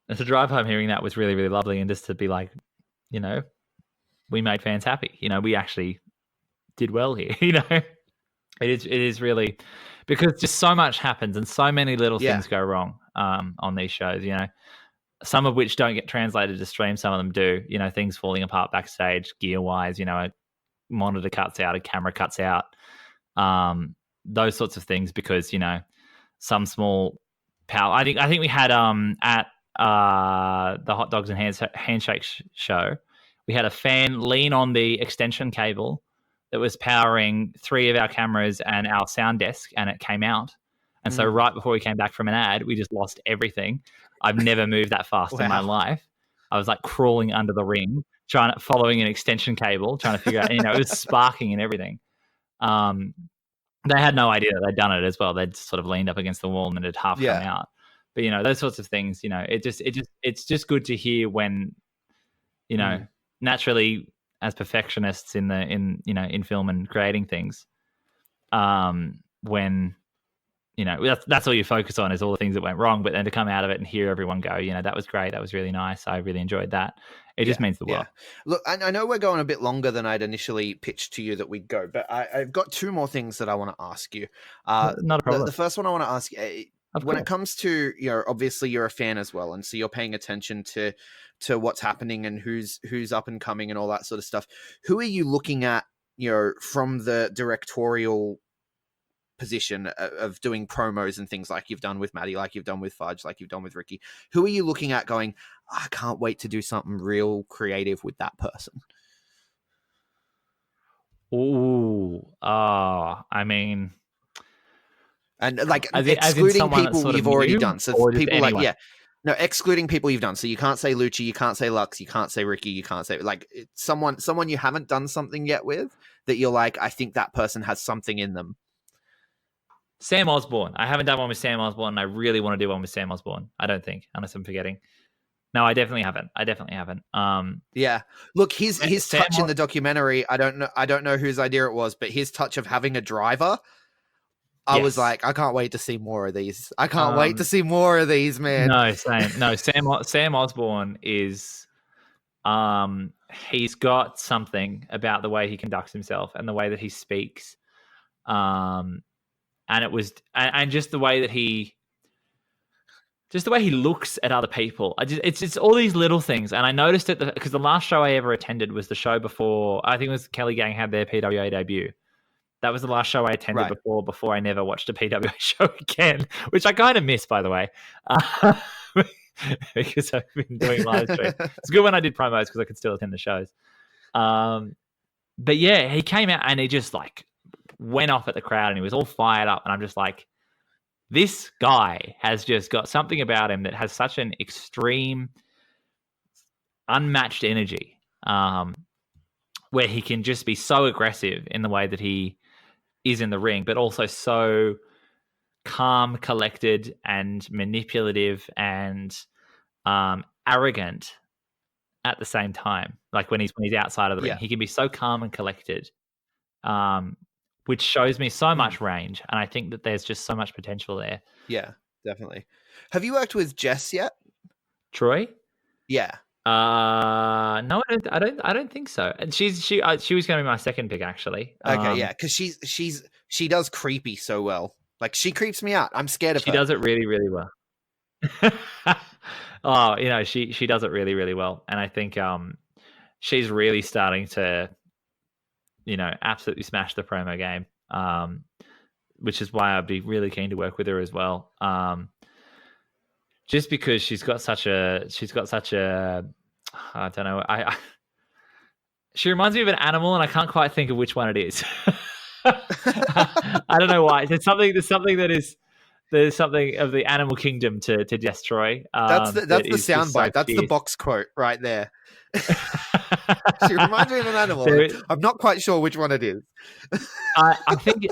And to drive home hearing that was really, really lovely. And just to be like, we made fans happy. We actually did well here. It is really because just so much happens and so many little things go wrong on these shows. Some of which don't get translated to stream. Some of them do. Things falling apart backstage, gear wise. A monitor cuts out, a camera cuts out. Those sorts of things because some small power. I think we had at the Hot Dogs and Handshakes show, we had a fan lean on the extension cable that was powering 3 of our cameras and our sound desk, and it came out. And so right before we came back from an ad, we just lost everything. I've never moved that fast in my life. I was like crawling under the ring, following an extension cable, trying to figure out. It was sparking and everything. They had no idea that they'd done it as well. They'd sort of leaned up against the wall and it had half come out. But those sorts of things. It's just good to hear when, naturally as perfectionists in film and creating things, when that's all you focus on is all the things that went wrong. But then to come out of it and hear everyone go, that was great. That was really nice. I really enjoyed that. It just means the world. Look, I know we're going a bit longer than I'd initially pitched to you that we'd go, but I've got 2 more things that I want to ask you. Not a problem. The first one I want to ask you, when it comes to, obviously you're a fan as well, and so you're paying attention to what's happening and who's up and coming and all that sort of stuff. Who are you looking at, from the directorial position of doing promos and things like you've done with Maddie, like you've done with Fudge, like you've done with Ricky? Who are you looking at going, I can't wait to do something real creative with that person? I mean, and like excluding people you've already done. So people like, excluding people you've done. So you can't say Lucci, you can't say Lux, you can't say Ricky, you can't say like someone you haven't done something yet with that you're like, I think that person has something in them. Sam Osborne. I haven't done one with Sam Osborne, and I really want to do one with Sam Osborne. I don't think, unless I'm forgetting. No, I definitely haven't. Look, his touch in the documentary. I don't know whose idea it was, but his touch of having a driver. I was like, I can't wait to see more of these. I can't wait to see more of these, man. No, same. No, Sam Osborne is. He's got something about the way he conducts himself and the way that he speaks. And it was, and just the way that he just the way he looks at other people. It's just all these little things. And I noticed it because the last show I ever attended was the show before, I think it was Kelly Gang had their PWA debut. That was the last show I attended before I never watched a PWA show again, which I kind of miss, by the way, because I've been doing live stream. It's good when I did promos because I could still attend the shows. But yeah, he came out and he just like went off at the crowd and he was all fired up. And I'm just like, this guy has just got something about him that has such an extreme, unmatched energy, where he can just be so aggressive in the way that he is in the ring, but also so calm, collected, and manipulative and arrogant at the same time. Like when he's outside of the ring, he can be so calm and collected, which shows me so much range. And I think that there's just so much potential there. Yeah, definitely. Have you worked with Jess yet? Troy? Yeah. No, I don't think so. And she was going to be my second pick, actually. Okay, yeah, because she does creepy so well. Like she creeps me out. I'm scared of her. She does it really, really well. Oh, she does it really, really well. And I think she's really starting to, absolutely smash the promo game, which is why I'd be really keen to work with her as well. Just because she's got such a, I don't know. She reminds me of an animal, and I can't quite think of which one it is. I don't know why. There's something of the animal kingdom to Jess Troy. That's the soundbite. That's the box quote right there. She reminds me of an animal. I'm not quite sure which one it is. I think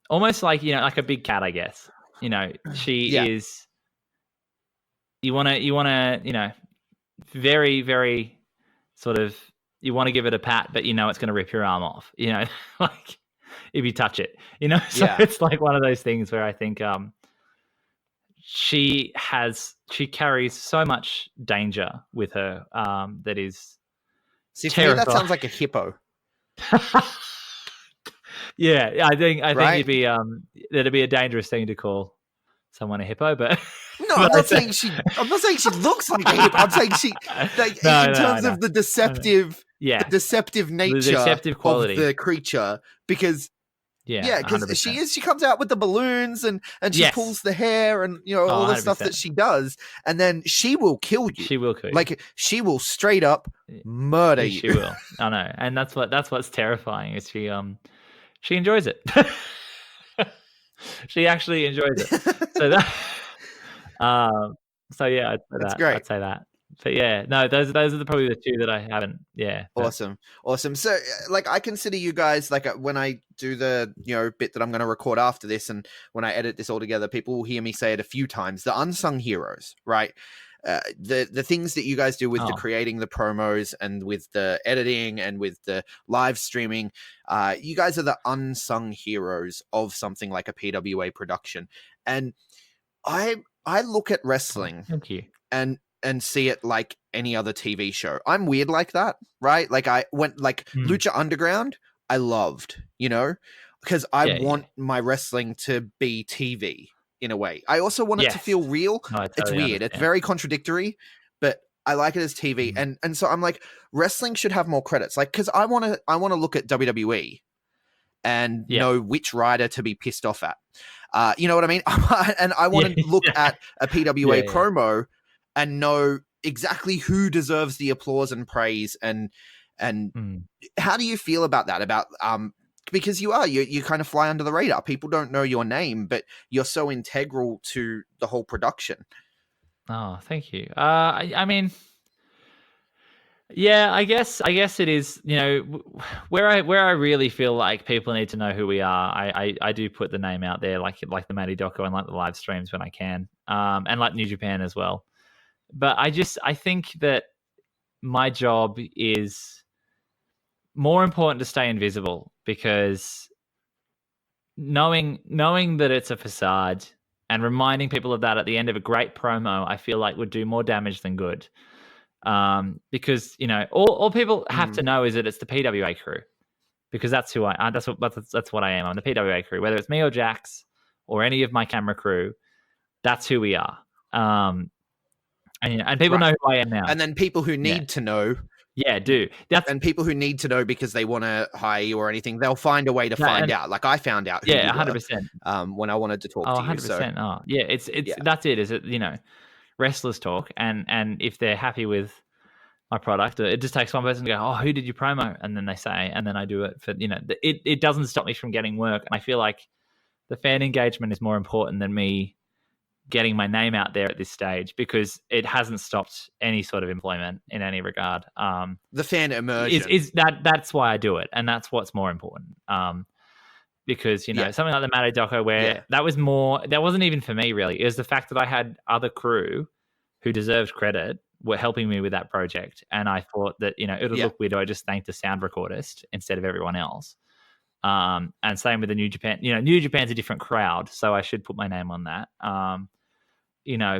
almost like like a big cat, I guess. She is. You want to very, very sort of, you want to give it a pat, but it's going to rip your arm off. Like if you touch it. So it's like one of those things where I think she carries so much danger with her that is terrifying. That sounds like a hippo. Yeah, I think it'd be that'd be a dangerous thing to call someone a hippo, but no, I'm not saying she looks like a hippo. I'm saying in terms of the deceptive, the deceptive nature, the deceptive quality of the creature, because because she comes out with the balloons and she pulls the hair and all the 100%. Stuff that she does, and then she will kill you. She will kill you. Like she will straight up murder you. She will. I know, and that's what's terrifying is she enjoys it. She actually enjoys it. So that. So yeah, that's great. I'd say that. But yeah, no, those are probably the two that I haven't. Yeah. Awesome. So like I consider you guys, like when I do the bit that I'm going to record after this, and when I edit this all together, people will hear me say it a few times. The unsung heroes, right? The things that you guys do with the creating the promos and with the editing and with the live streaming, you guys are the unsung heroes of something like a PWA production. And I look at wrestling Thank you. and see it like any other TV show. I'm weird like that, right? Like I went like Lucha Underground, I loved, because I want my wrestling to be TV in a way. I also want it to feel real. No, totally it's weird. Understand. It's very contradictory, but I like it as TV. And so I'm like, wrestling should have more credits. Like, cause I want to look at WWE and know which writer to be pissed off at. You know what I mean? And I want to look at a PWA promo and know exactly who deserves the applause and praise. And how do you feel about that? About because you kind of fly under the radar. People don't know your name, but you're so integral to the whole production. Oh, thank you. I mean, yeah, I guess it is. Where I really feel like people need to know who we are. I do put the name out there, like the Matty Doco and like the live streams when I can, and like New Japan as well. But I think that my job is more important to stay invisible, because knowing that it's a facade and reminding people of that at the end of a great promo, I feel like would do more damage than good. Because all people have to know is that it's the PWA crew, because that's who I am. That's what I am. I'm the PWA crew, whether it's me or Jax or any of my camera crew. That's who we are. And people know who I am now. And then people who need to know. Yeah, do. And people who need to know because they want to hire you or anything, they'll find a way to find out. Like I found out. Who 100%. When I wanted to talk to you. 100%. Oh, yeah. It's that's it. Is it, wrestlers talk, and if they're happy with my product, it just takes one person to go, oh, who did you promo? And then they say, and then I do it for, it doesn't stop me from getting work. And I feel like the fan engagement is more important than me getting my name out there at this stage, because it hasn't stopped any sort of employment in any regard. The fan immersion is that's why I do it, and that's what's more important. Because something like the Matto doco, where that wasn't even for me really. It was the fact that I had other crew who deserved credit were helping me with that project, and I thought that it'll look weird if I just thanked the sound recordist instead of everyone else. And same with the New Japan. New Japan's a different crowd, so I should put my name on that.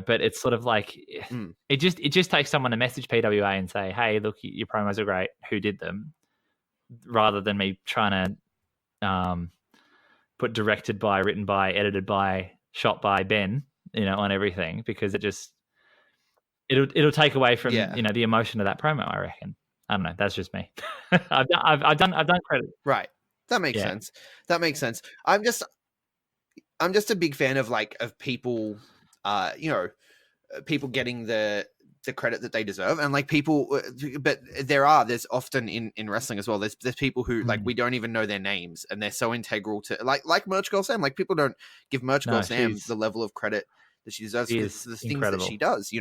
But it's sort of like it just takes someone to message PWA and say, hey, look, your promos are great. Who did them? Rather than me trying to put directed by, written by, edited by, shot by Ben, on everything, because it'll take away from the emotion of that promo, I reckon. I don't know. That's just me. I've done credit. Right. That makes sense. That makes sense. I'm just a big fan of people, people getting the credit that they deserve, and people, but there's often in wrestling as well. There's people who we don't even know their names, and they're so integral to like Merch Girl Sam. People don't give Merch Girl Sam the level of credit that she deserves for the things that she does.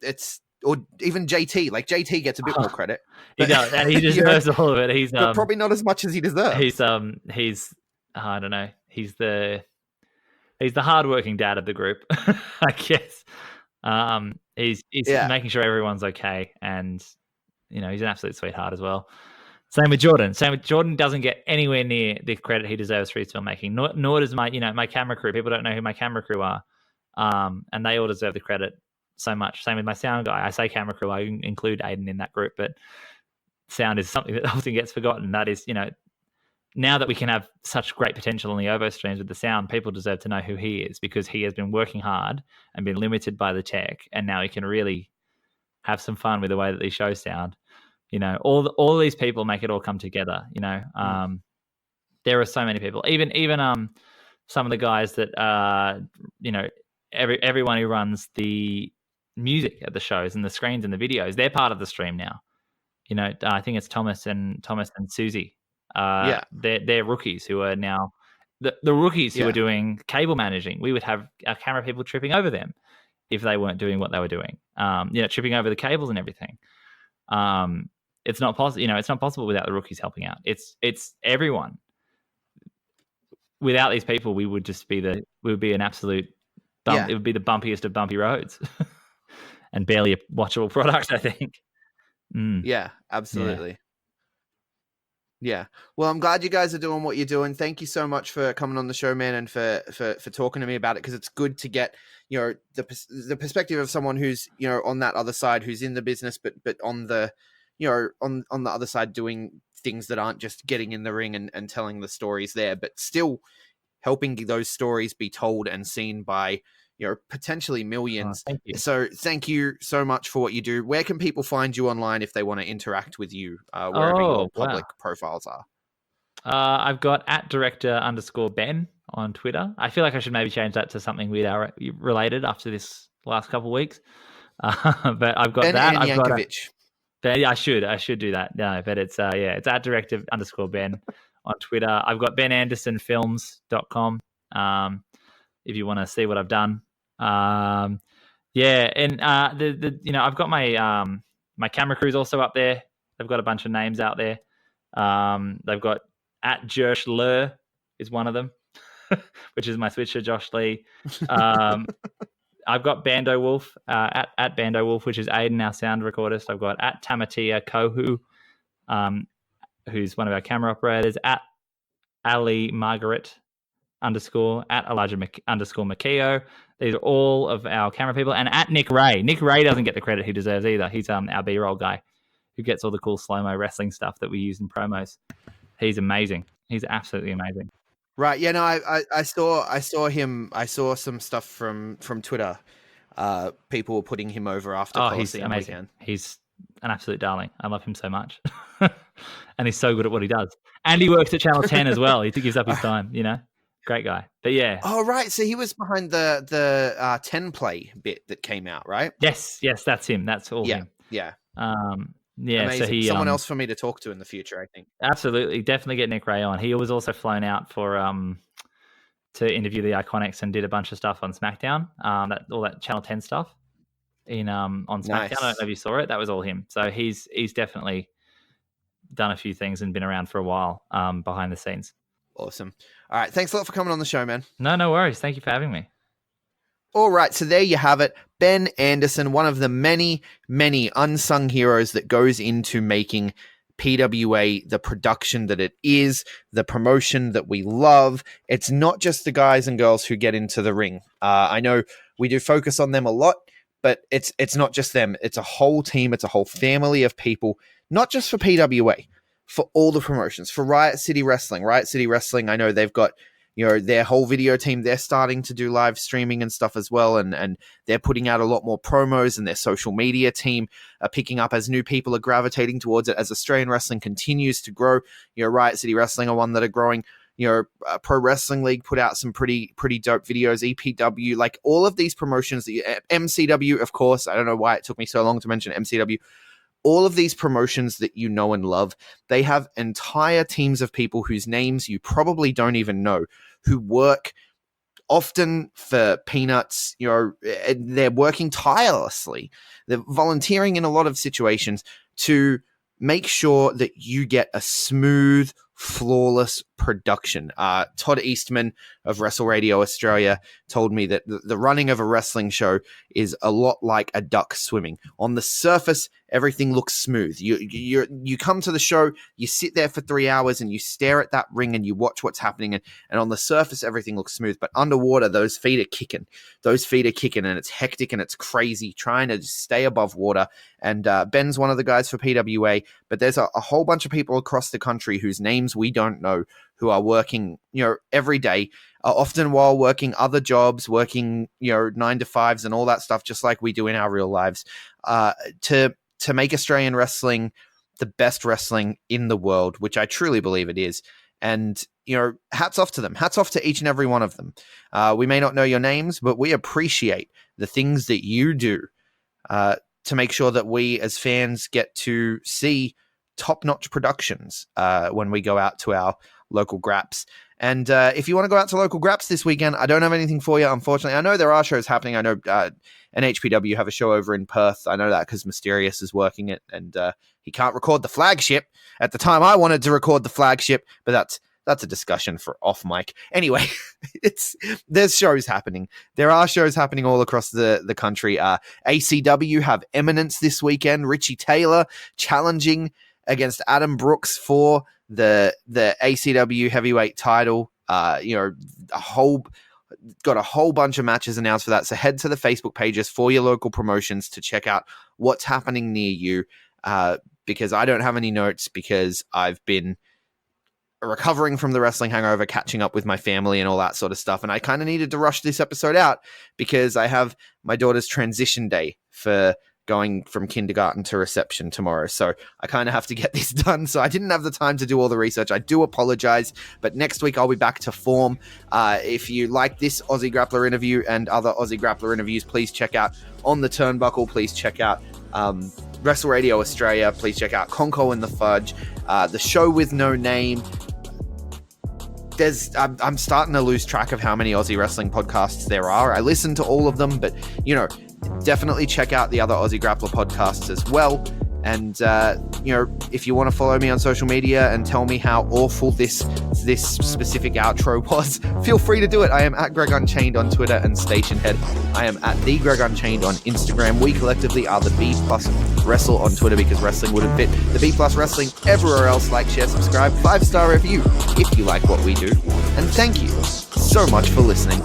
It's. Or even JT, JT gets a bit more credit. He does, and he deserves all of it. He's but probably not as much as he deserves. He's I don't know. He's the hardworking dad of the group, I guess. He's making sure everyone's okay, and he's an absolute sweetheart as well. Same with Jordan. Jordan doesn't get anywhere near the credit he deserves for his filmmaking. Nor does my camera crew. People don't know who my camera crew are, and they all deserve the credit so much. Same with my sound guy. I say camera crew, I include Aiden in that group, but sound is something that often gets forgotten. That is, now that we can have such great potential on the OVO streams with the sound, people deserve to know who he is, because he has been working hard and been limited by the tech, and now he can really have some fun with the way that these shows sound. All these people make it all come together. There are so many people, even some of the guys that everyone who runs the music at the shows and the screens and the videos, they're part of the stream now. I think it's Thomas and Susie. They're rookies who are now the rookies who are doing cable managing. We would have our camera people tripping over them if they weren't doing what they were doing. Tripping over the cables and everything. It's not possible. It's not possible without the rookies helping out. It's everyone. Without these people, we would be an absolute bump. It would be the bumpiest of bumpy roads. And barely a watchable product, I think. Yeah, absolutely. Yeah. Well, I'm glad you guys are doing what you're doing. Thank you so much for coming on the show, man, and for talking to me about it, because it's good to get the perspective of someone who's on that other side, who's in the business, but on the on the other side doing things that aren't just getting in the ring and telling the stories there, but still helping those stories be told and seen by potentially millions. Thank you. So thank you so much for what you do. Where can people find you online if they want to interact with you, wherever your public profiles are? I've got @director_Ben on Twitter. I feel like I should maybe change that to something weird related after this last couple of weeks. But I've got Ben that. I've Yankovic. I should do that. No, but it's it's @director_Ben on Twitter. I've got benandersonfilms.com. If you want to see what I've done. And I've got my camera crew's also up there. They've got a bunch of names out there. They've got @Josh Lur is one of them, which is my switcher, Josh Lee. I've got Bando Wolf, at Bando Wolf, which is Aiden, our sound recordist. I've got @Tamatia Kohu, who's one of our camera operators, @Ali Margaret _ @Elijah Makio. These are all of our camera people. And @Nick Ray. Nick Ray doesn't get the credit he deserves either. He's our B-roll guy who gets all the cool slow-mo wrestling stuff that we use in promos. He's amazing. He's absolutely amazing. Right. Yeah. No. I saw him. I saw some stuff from Twitter. People were putting him over after. Oh, he's Colosseum amazing. weekend. He's an absolute darling. I love him so much, and he's so good at what he does. And he works at Channel 10 as well. He gives up his time. Great guy. But yeah. Oh, right. So he was behind the 10 play bit that came out, right? Yes, that's him. That's all him. Yeah. Yeah. Amazing. So he someone else for me to talk to in the future, I think. Absolutely, definitely get Nick Ray on. He was also flown out for to interview the Iconics and did a bunch of stuff on SmackDown. All that Channel 10 stuff on SmackDown. Nice. I don't know if you saw it. That was all him. So he's definitely done a few things and been around for a while behind the scenes. Awesome. All right. Thanks a lot for coming on the show, man. No worries. Thank you for having me. All right. So there you have it. Ben Anderson, one of the many, many unsung heroes that goes into making PWA the production that it is, the promotion that we love. It's not just the guys and girls who get into the ring. I know we do focus on them a lot, but it's not just them. It's a whole team. It's a whole family of people, not just for PWA, for all the promotions, for Riot City Wrestling. Riot City Wrestling, I know they've got, their whole video team. They're starting to do live streaming and stuff as well. And they're putting out a lot more promos, and their social media team are picking up as new people are gravitating towards it. As Australian wrestling continues to grow, Riot City Wrestling are one that are growing. Pro Wrestling League put out some pretty dope videos. EPW, like all of these promotions, MCW, of course. I don't know why it took me so long to mention MCW. All of these promotions that you know and love, they have entire teams of people whose names you probably don't even know, who work often for peanuts. They're working tirelessly. They're volunteering in a lot of situations to make sure that you get a smooth, flawless production. Todd Eastman of Wrestle Radio Australia told me that the running of a wrestling show is a lot like a duck swimming. On the surface, everything looks smooth. You come to the show, you sit there for 3 hours and you stare at that ring and you watch what's happening. And on the surface, everything looks smooth. But underwater, those feet are kicking. And it's hectic and it's crazy trying to stay above water. And Ben's one of the guys for PWA. But there's a whole bunch of people across the country whose names we don't know, who are working, every day, often while working other jobs, working, 9-to-5s and all that stuff, just like we do in our real lives, to make Australian wrestling the best wrestling in the world, which I truly believe it is. And, hats off to them. Hats off to each and every one of them. We may not know your names, but we appreciate the things that you do to make sure that we as fans get to see top-notch productions when we go out to our local Grapps. And if you want to go out to local Grapps this weekend, I don't have anything for you, unfortunately. I know there are shows happening. I know NHPW have a show over in Perth. I know that because Mysterious is working it, and he can't record the flagship at the time I wanted to record the flagship, but that's a discussion for off mic. Anyway, there's shows happening. There are shows happening all across the country. ACW have Eminence this weekend. Richie Taylor challenging against Adam Brooks for the ACW heavyweight title. Got a whole bunch of matches announced for that. So head to the Facebook pages for your local promotions to check out what's happening near you. Because I don't have any notes, because I've been recovering from the wrestling hangover, catching up with my family and all that sort of stuff. And I kind of needed to rush this episode out because I have my daughter's transition day for going from kindergarten to reception tomorrow. So I kind of have to get this done. So I didn't have the time to do all the research. I do apologize, but next week I'll be back to form. If you like this Aussie Grappler interview and other Aussie Grappler interviews, please check out On the Turnbuckle. Please check out Wrestle Radio Australia. Please check out Conco and the Fudge. The Show with No Name. I'm starting to lose track of how many Aussie wrestling podcasts there are. I listen to all of them, but definitely check out the other Aussie Grappler podcasts as well. And if you want to follow me on social media and tell me how awful this specific outro was, feel free to do it. I am at GregUnchained on Twitter and Stationhead. I am at the GregUnchained on Instagram. We collectively are the B Plus Wrestle on Twitter, because wrestling wouldn't fit the B Plus Wrestling everywhere else. Like, share, subscribe, 5-star review if you like what we do. And thank you so much for listening.